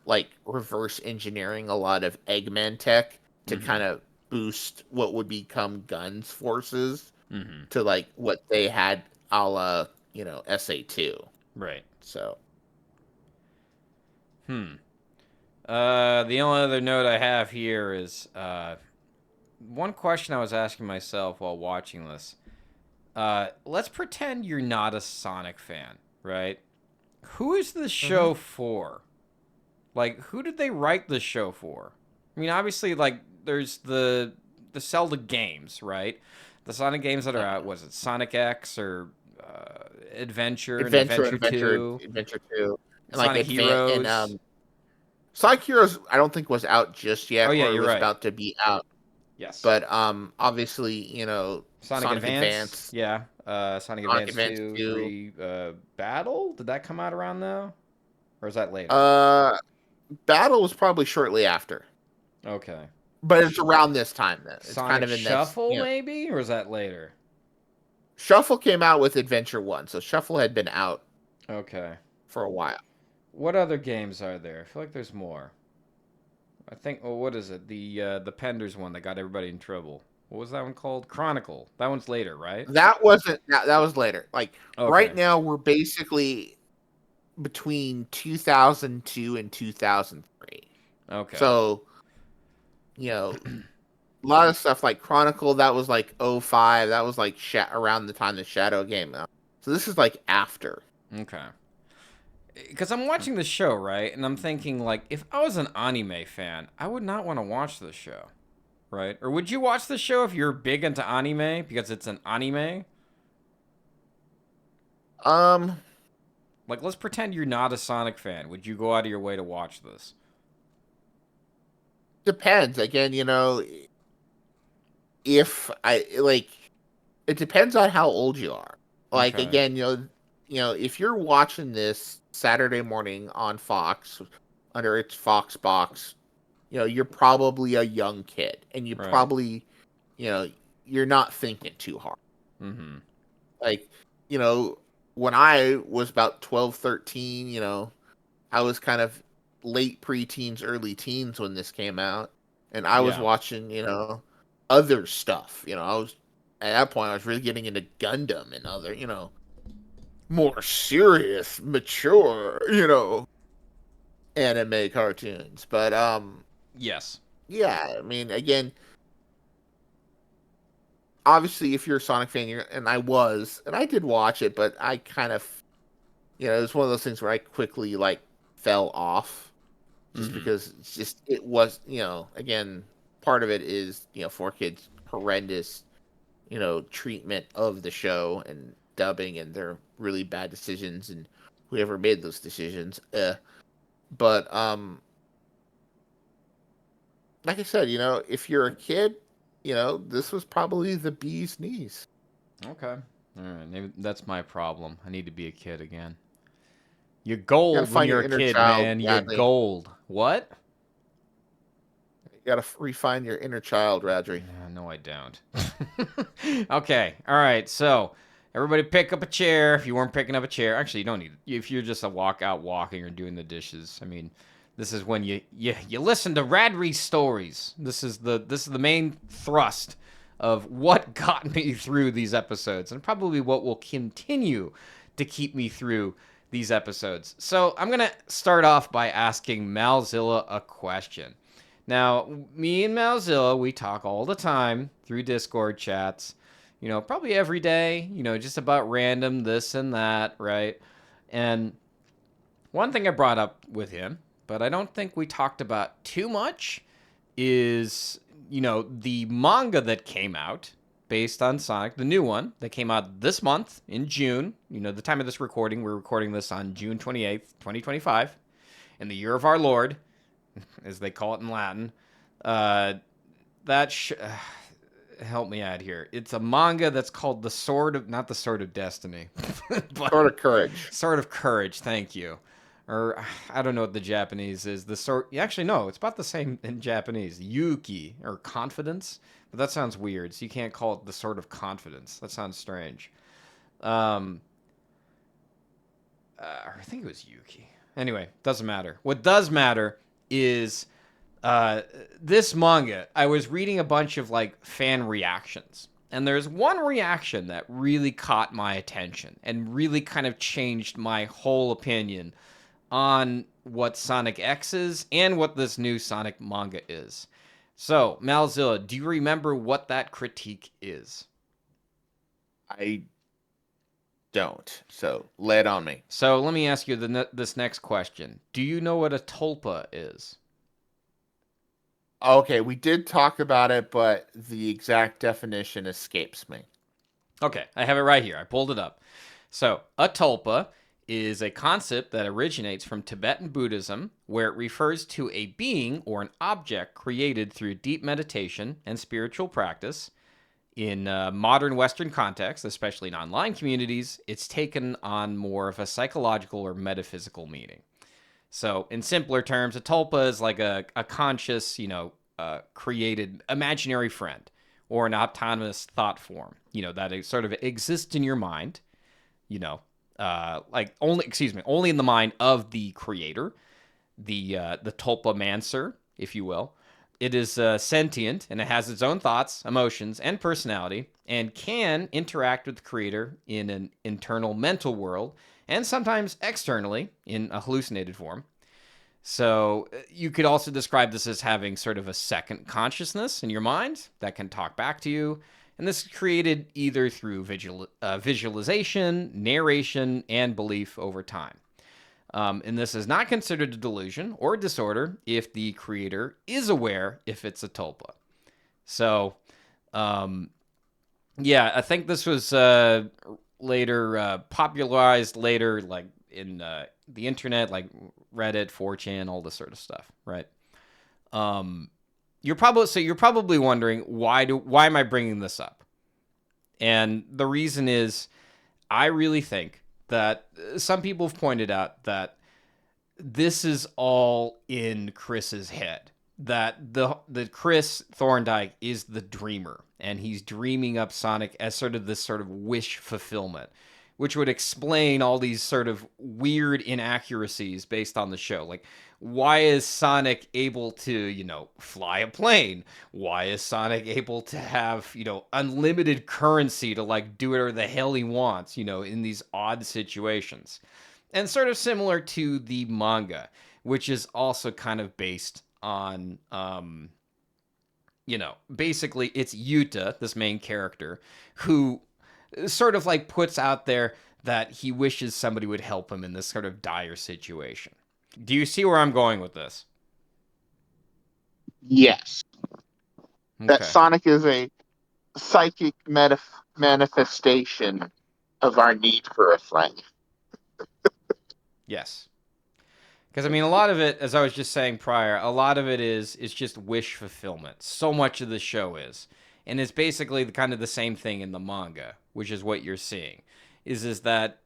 like reverse engineering a lot of Eggman tech to kind of boost what would become Gunn's forces to like what they had a la, SA2. Right. So. The only other note I have here is one question I was asking myself while watching this. Let's pretend you're not a Sonic fan, right? Who is the show for? Like, who did they write the show for? I mean, obviously, like, there's the Zelda games, right? The Sonic games that are out. Was it Sonic X or Adventure 2? Adventure 2. And Sonic Heroes. And, Sonic Heroes, I don't think was out just yet. Oh, yeah, or you're was right. about to be out. Yes. But obviously, Sonic Advance. Yeah. Sonic Advance 2 Battle? Did that come out around now? Or is that later? Battle was probably shortly after. Okay. But it's around this time then. It's Sonic kind of in Shuffle, maybe? Or is that later? Shuffle came out with Adventure 1, so Shuffle had been out for a while. What other games are there? I feel like there's more. I think, what is it? The Penders one that got everybody in trouble. What was that one called? Chronicle. That one's later, right? That was later. Like, right now we're basically between 2002 and 2003. Okay. So, a lot of stuff like Chronicle, that was like 05. That was like around the time the Shadow game out. So this is like after. Okay. Because I'm watching the show, right? And I'm thinking, like, if I was an anime fan, I would not want to watch this show, right? Or would you watch the show if you're big into anime because it's an anime? Like, let's pretend you're not a Sonic fan. Would you go out of your way to watch this? Depends. Again, if I like, it depends on how old you are. Like, again, if you're watching this Saturday morning on Fox under its Fox box, you're probably a young kid, and you probably, you're not thinking too hard. Like, when I was about 12, 13, I was kind of late preteens, early teens when this came out, and I was watching, other stuff. I was at that point I was really getting into Gundam and other, more serious, mature, anime cartoons. But yes. Yeah, I mean, again, obviously if you're a Sonic fan, and I did watch it, but I kind of, it was one of those things where I quickly like fell off just because it was, again, part of it is, 4Kids horrendous, treatment of the show and dubbing and their really bad decisions and whoever made those decisions. But like I said, if you're a kid, this was probably the bee's knees. Okay. All right. Maybe that's my problem. I need to be a kid again. You're gold when you're a kid, man. You're gold. What? You gotta refine your inner child, Radri. No, I don't. Okay. All right. So, everybody pick up a chair. If you weren't picking up a chair, actually, you don't need it. If you're just walking or doing the dishes, I mean, this is when you listen to Radri's stories. This is the main thrust of what got me through these episodes, and probably what will continue to keep me through these episodes. So I'm gonna start off by asking Malzilla a question. Now, me and Malzilla, we talk all the time through Discord chats, probably every day, just about random this and that, right? And one thing I brought up with him, but I don't think we talked about too much, is, the manga that came out based on Sonic, the new one that came out this month in June. You know, the time of this recording, we're recording this on June 28th, 2025, in the year of our Lord, as they call it in Latin. Help me out here. It's a manga that's called not the Sword of Destiny, but Sword of Courage. Sword of Courage. Thank you. Or I don't know what the Japanese is. The sword. Actually, no, it's about the same in Japanese. Yuki or confidence, but that sounds weird. So you can't call it the Sword of Confidence. That sounds strange. I think it was Yuki. Anyway, doesn't matter. What does matter is this manga. I was reading a bunch of like fan reactions, and there's one reaction that really caught my attention and really kind of changed my whole opinion on what Sonic X is and what this new Sonic manga is. So, Malzilla, do you remember what that critique is? I don't. So, lay it on me. So, let me ask you this next question. Do you know what a tulpa is? Okay, we did talk about it, but the exact definition escapes me. Okay, I have it right here. I pulled it up. So, a tulpa is a concept that originates from Tibetan Buddhism, where it refers to a being or an object created through deep meditation and spiritual practice. In modern Western contexts, especially in online communities, it's taken on more of a psychological or metaphysical meaning. So, in simpler terms, a tulpa is like a conscious, created imaginary friend or an autonomous thought form, that sort of exists in your mind, only in the mind of the creator, the tulpamancer, if you will. It is sentient, and it has its own thoughts, emotions, and personality, and can interact with the creator in an internal mental world, and sometimes externally in a hallucinated form. So you could also describe this as having sort of a second consciousness in your mind that can talk back to you. And this is created either through visualization, narration, and belief over time. And this is not considered a delusion or disorder if the creator is aware if it's a tulpa. So, I think this was popularized later, like in the internet, like Reddit, 4chan, all this sort of stuff, right? You're probably wondering why am I bringing this up? And the reason is, I really think that some people have pointed out that this is all in Chris's head. That the Chris Thorndike is the dreamer, and he's dreaming up Sonic as sort of this sort of wish fulfillment, which would explain all these sort of weird inaccuracies based on the show. Like, why is Sonic able to, fly a plane? Why is Sonic able to have, unlimited currency to, like, do whatever the hell he wants, in these odd situations? And sort of similar to the manga, which is also kind of based on, basically it's Yuta, this main character, who sort of like puts out there that he wishes somebody would help him in this sort of dire situation. Do you see where I'm going with this? Yes. Okay. That Sonic is a psychic manifestation of our need for a friend. Yes. Because, a lot of it, as I was just saying prior, a lot of it is just wish fulfillment. So much of the show is. And it's basically kind of the same thing in the manga, which is what you're seeing. Is that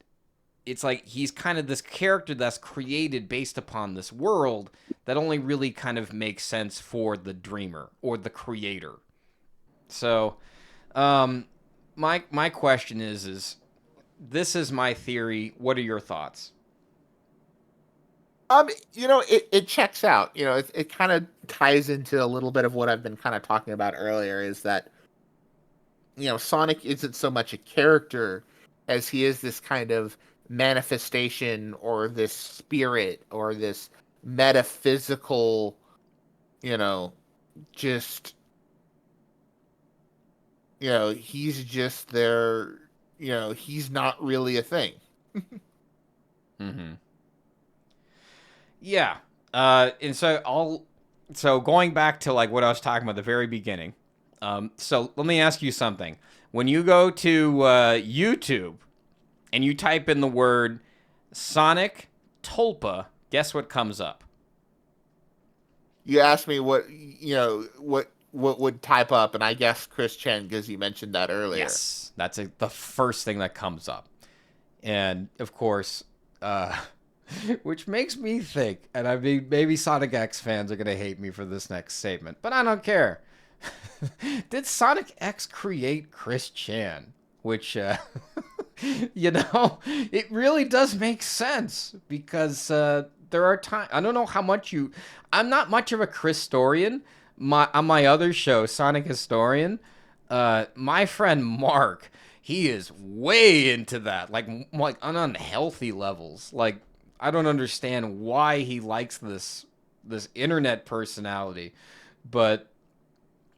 it's like he's kind of this character that's created based upon this world that only really kind of makes sense for the dreamer or the creator. So, my question is this is my theory. What are your thoughts? It checks out. It kind of ties into a little bit of what I've been kind of talking about earlier, is that, Sonic isn't so much a character as he is this kind of manifestation or this spirit or this metaphysical, just, he's just there, he's not really a thing. Mm-hmm. Yeah. And so going back to like what I was talking about at the very beginning. So let me ask you something. When you go to YouTube and you type in the word Sonic Tulpa, guess what comes up? You asked me what would type up, and I guess Chris Chen, because you mentioned that earlier. Yes, that's the first thing that comes up. And, of course, which makes me think, and I mean, maybe Sonic X fans are going to hate me for this next statement, but I don't care. Did Sonic X create Chris Chan? Which, it really does make sense because there are times, I don't know how much I'm not much of a Christorian. On my other show, Sonic Historian, my friend Mark, he is way into that, like on unhealthy levels. Like, I don't understand why he likes this internet personality, but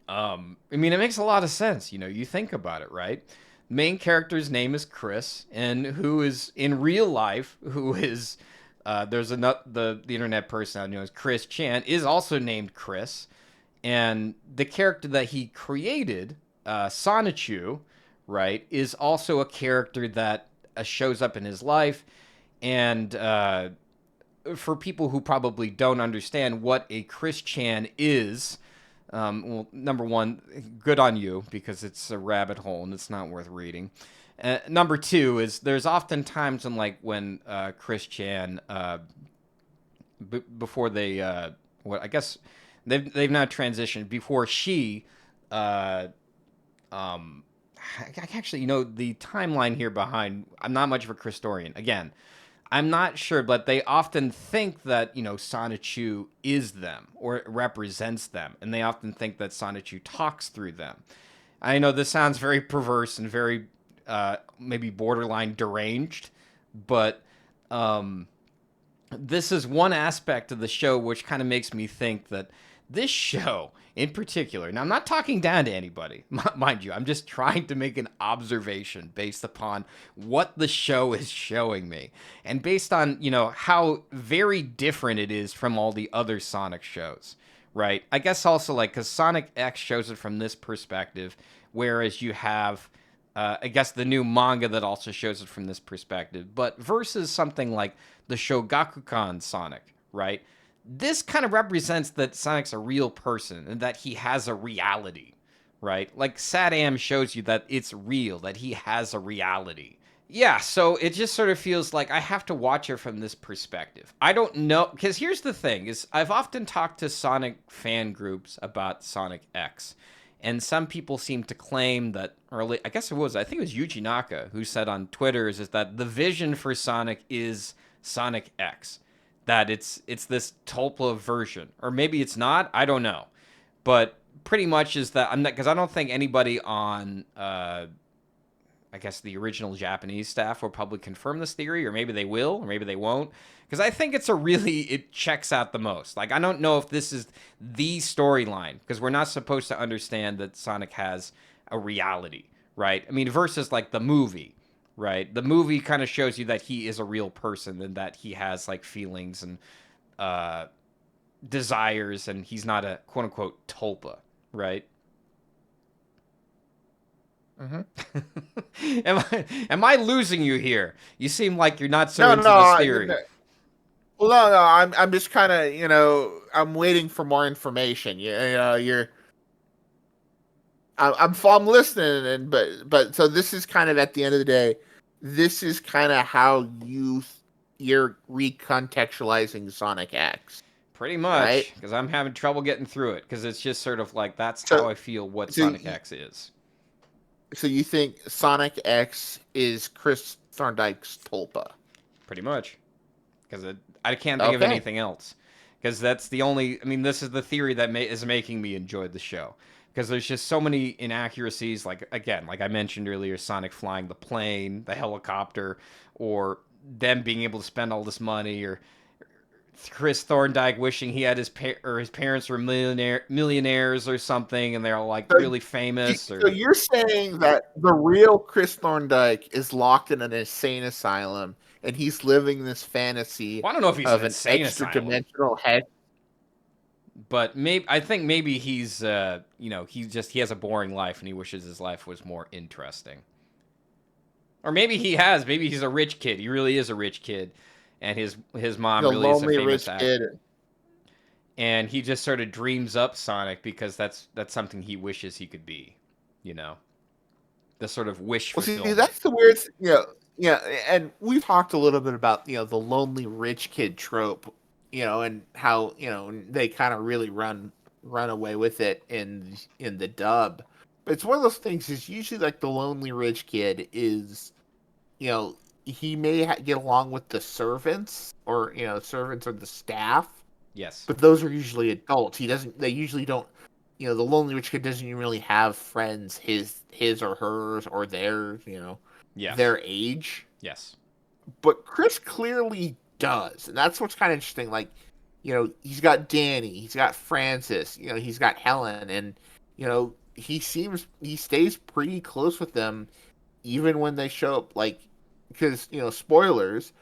I mean, it makes a lot of sense. You think about it, right? Main character's name is Chris, and who is in real life, who is there's another the internet personality known as Chris Chan is also named Chris, and the character that he created, Sonichu, right, is also a character that shows up in his life, and for people who probably don't understand what a Chris Chan is. Well, number one, good on you, because it's a rabbit hole and it's not worth reading. Number two is there's often times when Chris Chan, before they, I guess they've now transitioned, before she, actually, the timeline here behind, I'm not much of a Christorian. Again, I'm not sure, but they often think that, Sonichu is them or represents them. And they often think that Sonichu talks through them. I know this sounds very perverse and very maybe borderline deranged, but this is one aspect of the show which kind of makes me think that this show in particular, now I'm not talking down to anybody, mind you, I'm just trying to make an observation based upon what the show is showing me, and based on, how very different it is from all the other Sonic shows, right? I guess also, because Sonic X shows it from this perspective, whereas you have, I guess, the new manga that also shows it from this perspective, but versus something like the Shogakukan Sonic, right? This kind of represents that Sonic's a real person and that he has a reality, right? Like Sadam shows you that it's real, that he has a reality. Yeah, so it just sort of feels like I have to watch it from this perspective. I don't know, because here's the thing, is I've often talked to Sonic fan groups about Sonic X, and some people seem to claim that, or I think it was Yuji Naka who said on Twitter is that the vision for Sonic is Sonic X. That it's this Tulpa version, or maybe it's not. I don't know, but pretty much is that I'm not, because I don't think anybody on I guess the original Japanese staff will probably confirm this theory, or maybe they will, or maybe they won't, because I think it checks out the most. Like, I don't know if this is the storyline, because we're not supposed to understand that Sonic has a reality, right? I mean, versus like the movie. Right, the movie kind of shows you that he is a real person and that he has like feelings and desires, and he's not a quote unquote tulpa, right? Mm-hmm. am I losing you here? You seem like you're not so into this theory. Well, no, I'm just kind of, I'm waiting for more information. I'm listening, but so this is kind of, at the end of the day, this is kind of how you're recontextualizing Sonic X. Pretty much, because I'm having trouble getting through it, because it's just sort of like, that's how I feel what Sonic X is. So you think Sonic X is Chris Thorndyke's Tulpa? Pretty much, because I can't think of anything else. Because that's the only, I mean, this is the theory that is making me enjoy the show. Because there's just so many inaccuracies, like I mentioned earlier, Sonic flying the plane, the helicopter, or them being able to spend all this money, or Chris Thorndyke wishing he had his parents were millionaires or something, and they're all like really famous. So you're saying that the real Chris Thorndyke is locked in an insane asylum, and he's living this fantasy I don't know if he's of an insane extra-dimensional head. But I think maybe he's he has a boring life and he wishes his life was more interesting. Or maybe he's a rich kid. He really is a rich kid, and his mom The really is a lonely famous rich kid. actor. And he just sort of dreams up Sonic because that's something he wishes he could be, you know, the sort of wish Well, see, fulfillment. that's the weird, yeah, and we've talked a little bit about the lonely rich kid trope, and how they kind of really run away with it in the dub. But it's one of those things. Is usually like the lonely rich kid is, you know, he may get along with the servants or servants or the staff, Yes. but those are usually adults. He doesn't. They usually don't. The lonely rich kid doesn't even really have friends his or hers or theirs. Yes. Their age. Yes. But Chris clearly does, and that's what's kind of interesting. Like, he's got Danny, he's got Francis, he's got Helen, and he stays pretty close with them, even when they show up. Like, because spoilers.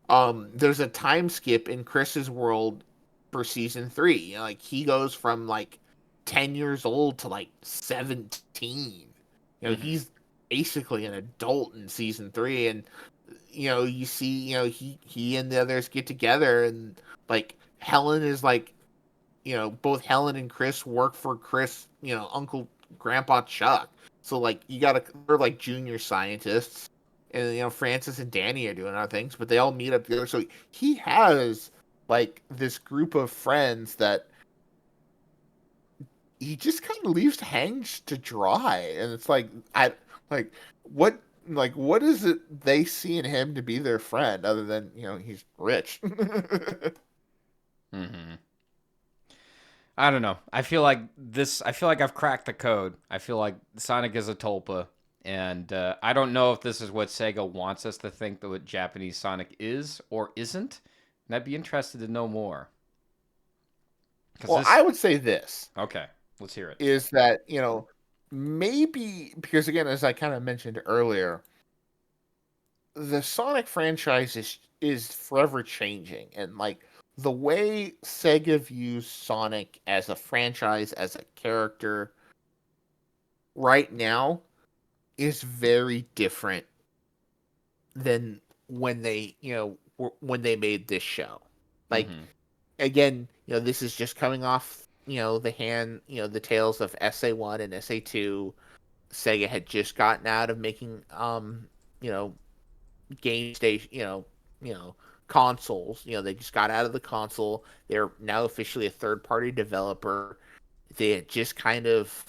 There's a time skip in Chris's world for season 3. Like he goes from like 10 years old to like 17. Mm-hmm. He's basically an adult in season 3, and you see, he and the others get together, and like Helen is like, both Helen and Chris work for Chris, Uncle Grandpa Chuck. So like they're like junior scientists, and Francis and Danny are doing other things, but they all meet up together. So he has like this group of friends that he just kind of leaves hangs to dry, and it's like like what what is it they see in him to be their friend other than he's rich? Mm-hmm. I don't know. I feel like I've cracked the code. I feel like Sonic is a tulpa, and I don't know if this is what Sega wants us to think that what Japanese Sonic is or isn't. And I'd be interested to know more. Because Well, this. I would say this Okay, let's hear it. is that maybe because again, as I kind of mentioned earlier, the Sonic franchise is forever changing, and like the way Sega views Sonic as a franchise, as a character right now is very different than when they when they made this show. Like, Mm-hmm. again, this is just coming off the tales of SA1 and SA2. Sega had just gotten out of making you know game station, consoles. They just got out of the console. They're now officially a third party developer. They had just kind of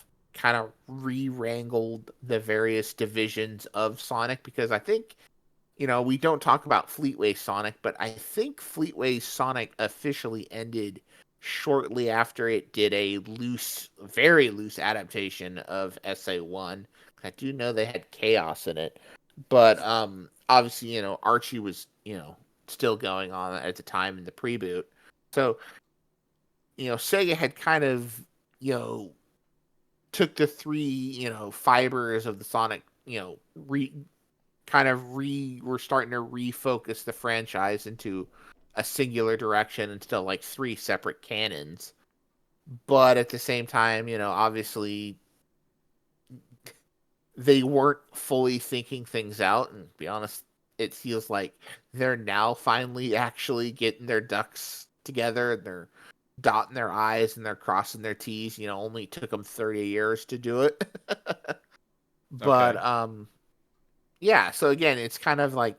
re-wrangled the various divisions of Sonic, because I think we don't talk about Fleetway Sonic, but I think Fleetway Sonic officially ended shortly after it did a very loose adaptation of SA1. I do know they had Chaos in it, but obviously, Archie was, still going on at the time in the preboot. So, Sega had kind of, you know, took the three, fibers of the Sonic, we're starting to refocus the franchise into a singular direction instead of like three separate canons. But at the same time, obviously they weren't fully thinking things out. And to be honest, it feels like they're now finally actually getting their ducks together, and they're dotting their I's and they're crossing their T's. Only took them 30 years to do it. But Okay. yeah, so again, it's kind of like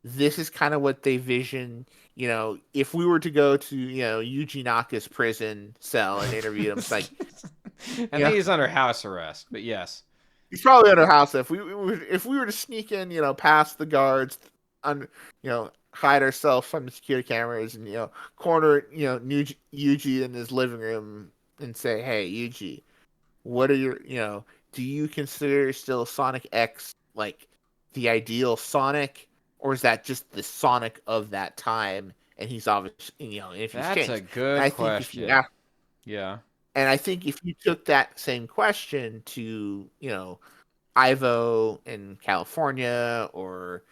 this is kind of what they vision. If we were to go to Yuji Naka's prison cell and interview him, it's like, I you know, think he's under house arrest, but yes. he's probably under house. If we were to sneak in, past the guards, hide ourselves from the security cameras, and corner Yuji in his living room and say, "Hey, Yuji, what are your do you consider still Sonic X like the ideal Sonic, or is that just the Sonic of that time?" And he's obviously if he's That's a changed. And good I think if you question. ask, Yeah. and I think if you took that same question to Ivo in California, or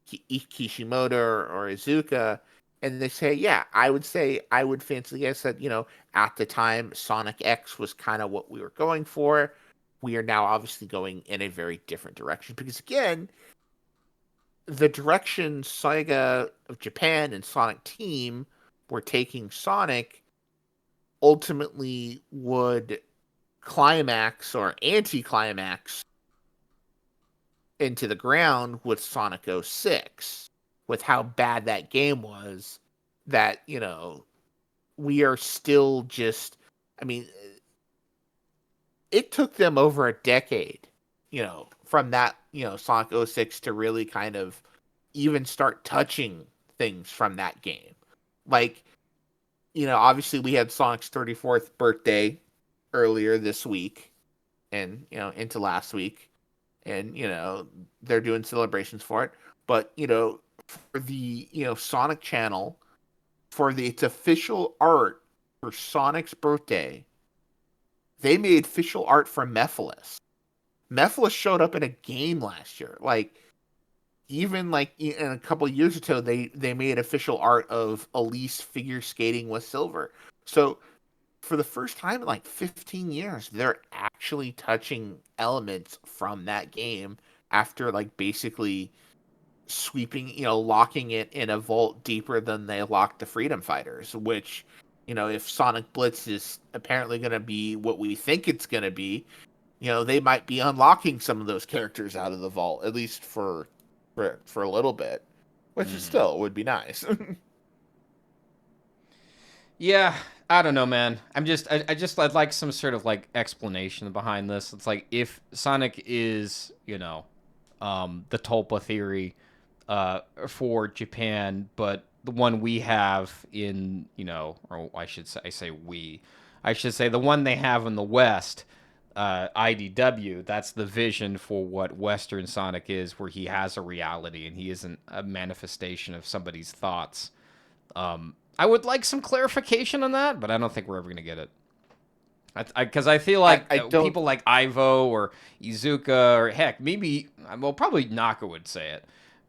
Kishimoto or Izuka, And they say, yeah, I would fancy guess that, at the time, Sonic X was kind of what we were going for. We are now obviously going in a very different direction because, again, the direction Sega of Japan and Sonic Team were taking Sonic ultimately would climax or anti-climax into the ground with Sonic 06, with how bad that game was, that, we are still just, I mean, it took them over a decade, from that, Sonic 06 to really kind of even start touching things from that game. Like, obviously we had Sonic's 34th birthday earlier this week and, into last week. And, they're doing celebrations for it. But, for the, Sonic channel, for its official art for Sonic's birthday, they made official art for Mephiles. Mephiles showed up in a game last year. Like, even like in a couple of years ago, they made official art of Elise figure skating with Silver. So for the first time in like 15 years, they're actually touching elements from that game after like basically sweeping, locking it in a vault deeper than they locked the Freedom Fighters, which, if Sonic Blitz is apparently going to be what we think it's going to be, they might be unlocking some of those characters out of the vault, at least for a little bit, which is still would be nice. Yeah, I don't know, man. I'd like some sort of like explanation behind this. It's like if Sonic is, the Tulpa theory for Japan, but the one we have in, or I should say the one they have in the West, IDW, that's the vision for what Western Sonic is, where he has a reality and he isn't a manifestation of somebody's thoughts. I would like some clarification on that, but I don't think we're ever going to get it. Because I feel like I don't. people like Ivo or Izuka or heck, maybe, well, probably Naka would say it.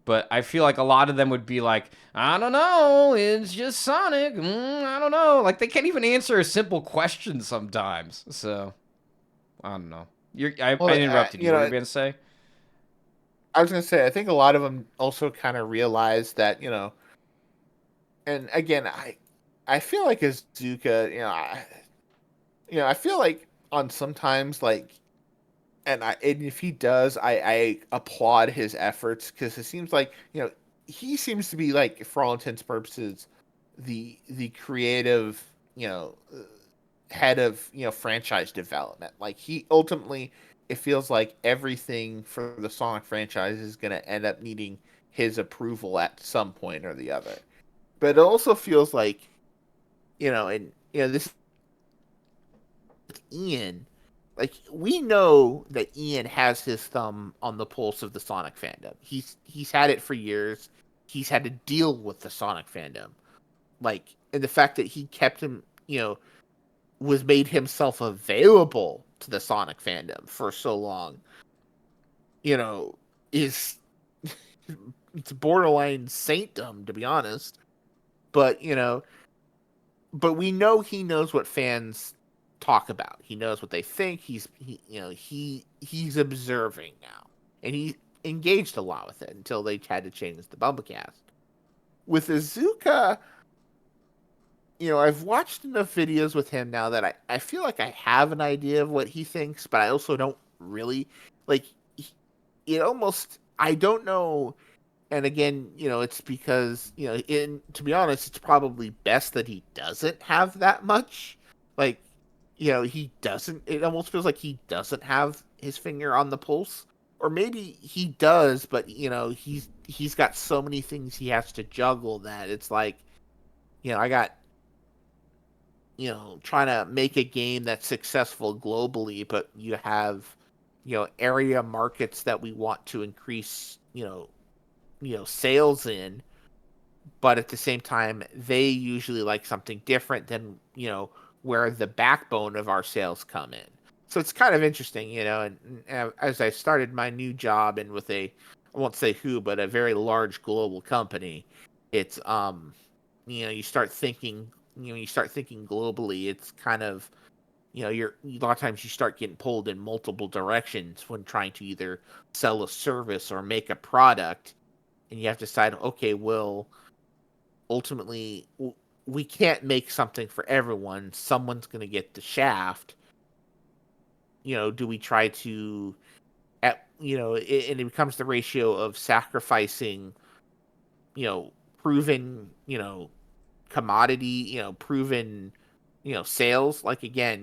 But I feel like a lot of them would be like, I don't know, it's just Sonic. I don't know. Like, they can't even answer a simple question sometimes. So, I don't know. I Well, interrupted you. What were you going to say? I was gonna say I think a lot of them also kind of realize that, and again, I feel like Azuka, I feel like on sometimes like, and if he does, I applaud his efforts because it seems like, he seems to be like, for all intents and purposes, the creative, head of, franchise development. Like, he ultimately, it feels like everything for the Sonic franchise is going to end up needing his approval at some point or the other. But it also feels like, and this Ian, like, we know that Ian has his thumb on the pulse of the Sonic fandom. He's had it for years. He's had to deal with the Sonic fandom. Like, and the fact that he kept him, was made himself available to the Sonic fandom for so long, is it's borderline saintdom, to be honest. But, but we know he knows what fans talk about. He knows what they think. He's observing now, and he engaged a lot with it until they had to change the Bumblecast. With Izuka, I've watched enough videos with him now that I feel like I have an idea of what he thinks, but I also don't really like. It almost, I don't know. And again, it's because, to be honest, it's probably best that he doesn't have that much. Like, he doesn't, it almost feels like he doesn't have his finger on the pulse. Or maybe he does, but, he's got so many things he has to juggle that it's like, I got, trying to make a game that's successful globally, but you have, area markets that we want to increase, sales in, but at the same time they usually like something different than, where the backbone of our sales come in. So it's kind of interesting, and as I started my new job, and with I won't say who, but a very large global company, it's you start thinking, globally. It's kind of, you're a lot of times you start getting pulled in multiple directions when trying to either sell a service or make a product, and you have to decide, okay, well, ultimately we can't make something for everyone. Someone's going to get the shaft. Do we try to, and it becomes the ratio of sacrificing, proven, commodity, proven, sales. Like, again,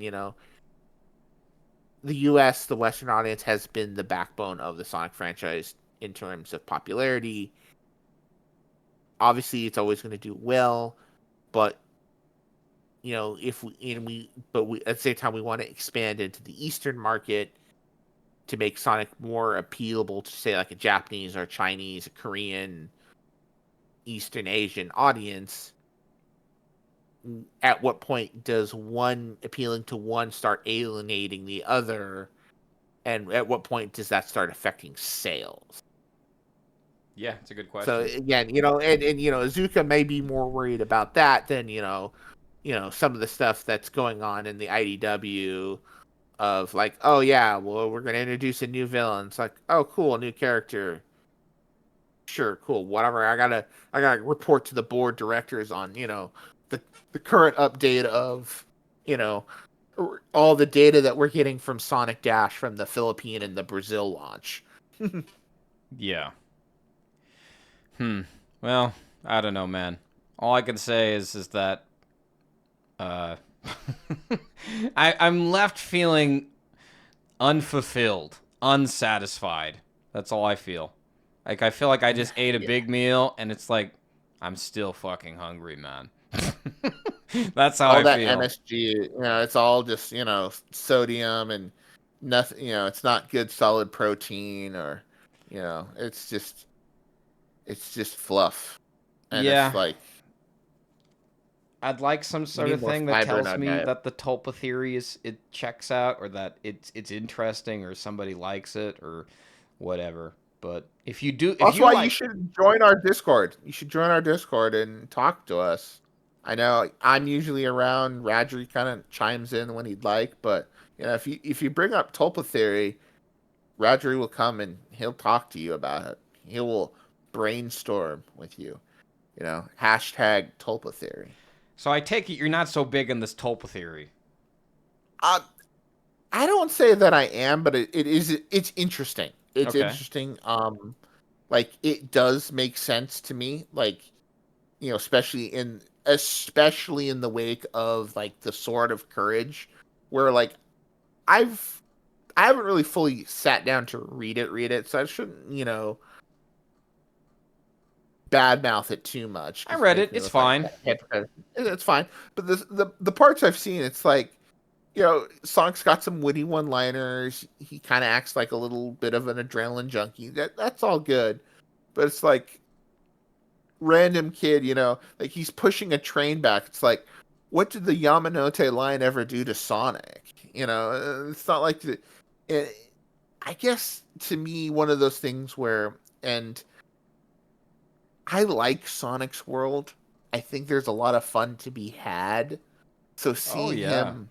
the US, the Western audience, has been the backbone of the Sonic franchise in terms of popularity. Obviously, it's always going to do well, but if we at the same time we want to expand into the Eastern market to make Sonic more appealable to, say, like a Japanese or Chinese, a Korean, Eastern Asian audience. At what point does one appealing to one start alienating the other, and at what point does that start affecting sales? Yeah, it's a good So question. again, and Azuka may be more worried about that than some of the stuff that's going on in the IDW of, like, oh yeah, well, we're gonna introduce a new villain. It's like, oh cool, a new character. Sure, cool, whatever. I gotta report to the board directors on the current update of you know all the data that we're getting from Sonic Dash from the Philippine and the Brazil launch. Yeah. Well, I don't know, man. All I can say is that uh I'm left feeling unfulfilled, unsatisfied. That's all I feel. Like, I feel like I just ate a Yeah. big meal and it's like I'm still fucking hungry, man. That's how All I that feel. MSG, it's all just, sodium and nothing, it's not good solid protein, or, it's just fluff. And it's Yeah, like, I'd like some we sort need of more thing that fiber in tells our me diet. that the tulpa theory it checks out, or that it's interesting, or somebody likes it, or whatever. But if That's you why you like, should join our Discord. You should join our Discord and talk to us. I know I'm usually around. Radri kind of chimes in when he'd like, but if you bring up Tulpa theory, Radri will come and he'll talk to you about it. He will brainstorm with you. Hashtag Tulpa theory. so I take it you're not so big on this tulpa theory. Uh, I don't say that I am, but it's interesting. It's Okay. interesting. Like, it does make sense to me. Like, especially in the wake of, like, the Sword of Courage, where, like, I've I haven't really fully sat down to read it, so I shouldn't badmouth it too much I because it read makes it. me It's look like fine. a hypocrite. It's fine, but the parts I've seen, it's like, Sonic's got some witty one-liners. He kind of acts like a little bit of an adrenaline junkie. That's all good, but it's like, random kid, like, he's pushing a train back. It's like, what did the Yamanote line ever do to Sonic? It's not like it, I guess, to me, one of those things where, and I like Sonic's world. I think there's a lot of fun to be had. So Oh seeing yeah. him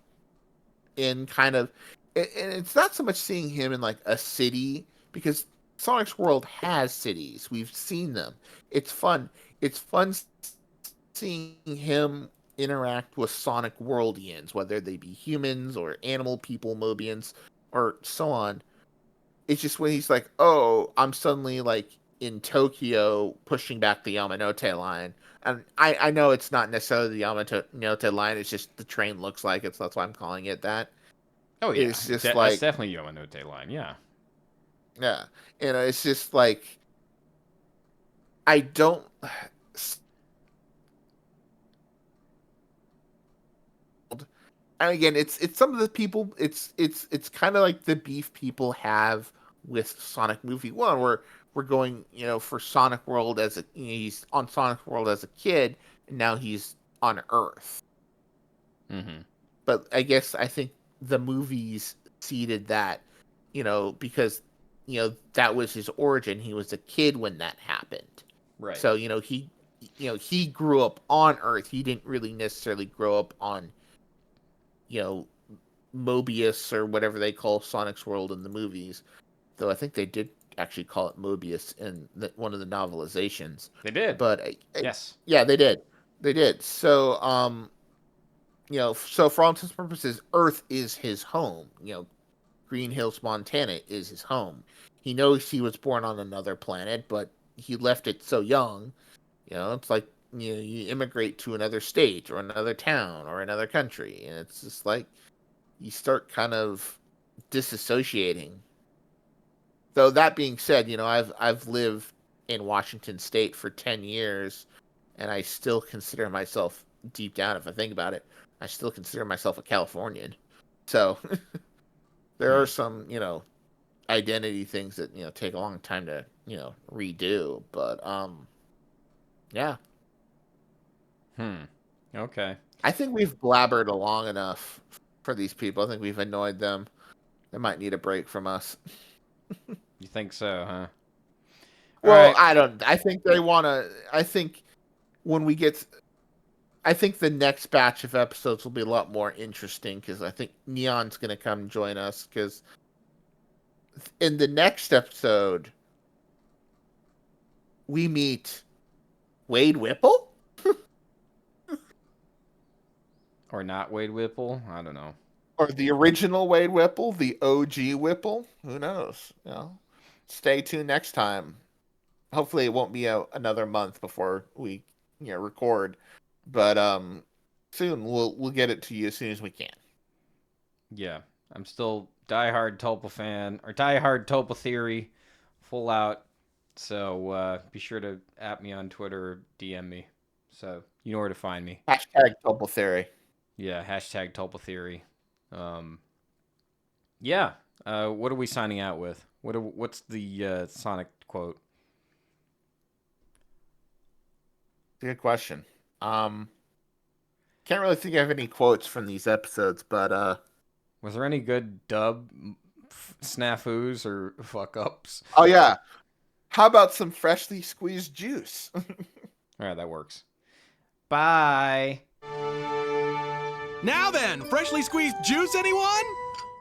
in kind of, and it's not so much seeing him in, like, a city, because Sonic's world has cities. We've seen them. It's fun. It's fun seeing him interact with Sonic Worldians, whether they be humans or animal people, Mobians, or so on. It's just when he's like, "Oh, I'm suddenly, like, in Tokyo pushing back the Yamanote line," and I know it's not necessarily the Yamanote line. It's just the train looks like it, so that's why I'm calling it that. Oh yeah. It's just That's like, definitely Yamanote line. Yeah. yeah, it's just like, I don't. And again, it's some of the people. It's kind of like the beef people have with Sonic Movie One, where we're going, for Sonic World as he's on Sonic World as a kid, and now he's on Earth. Mm-hmm. But I think the movies seeded that, because that was his origin. He was a kid when that happened. Right. So, he grew up on Earth. He didn't really necessarily grow up on, Mobius or whatever they call Sonic's world in the movies. Though I think they did actually call it Mobius in one of the novelizations. They did. But yes. Yeah, they did. They did. So, so for all intents and purposes, Earth is his home. Green Hills, Montana is his home. He knows he was born on another planet, but he left it so young. It's like, you immigrate to another state or another town or another country, and it's just like you start kind of disassociating. Though that being said, I've lived in Washington State for 10 years, and I still consider myself, deep down, if I think about it, I still consider myself a Californian. So there are some, identity things that, take a long time to, redo. But, yeah. Okay. I think we've blabbered long enough for these people. I think we've annoyed them. They might need a break from us. You think so, huh? Well, right. I don't. I think they want to. I think when we get. I think the next batch of episodes will be a lot more interesting because I think Neon's going to come join us because in the next episode, we meet Wade Whipple? Or not Wade Whipple? I don't know. Or the original Wade Whipple, the OG Whipple? Who knows? Stay tuned next time. Hopefully it won't be another month before we record. But soon we'll get it to you as soon as we can. Yeah. I'm still diehard Tulpa fan, or diehard Tulpa theory, full out. So be sure to at me on Twitter or DM me. So you know where to find me. Hashtag Tulpa theory. Yeah, hashtag Tulpa theory. Yeah. What are we signing out with? What's the Sonic quote? Good question. Can't really think of any quotes from these episodes, but was there any good dub snafus or fuck ups? Oh yeah. How about some freshly squeezed juice? All right, that works. Bye. Now then, freshly squeezed juice, anyone?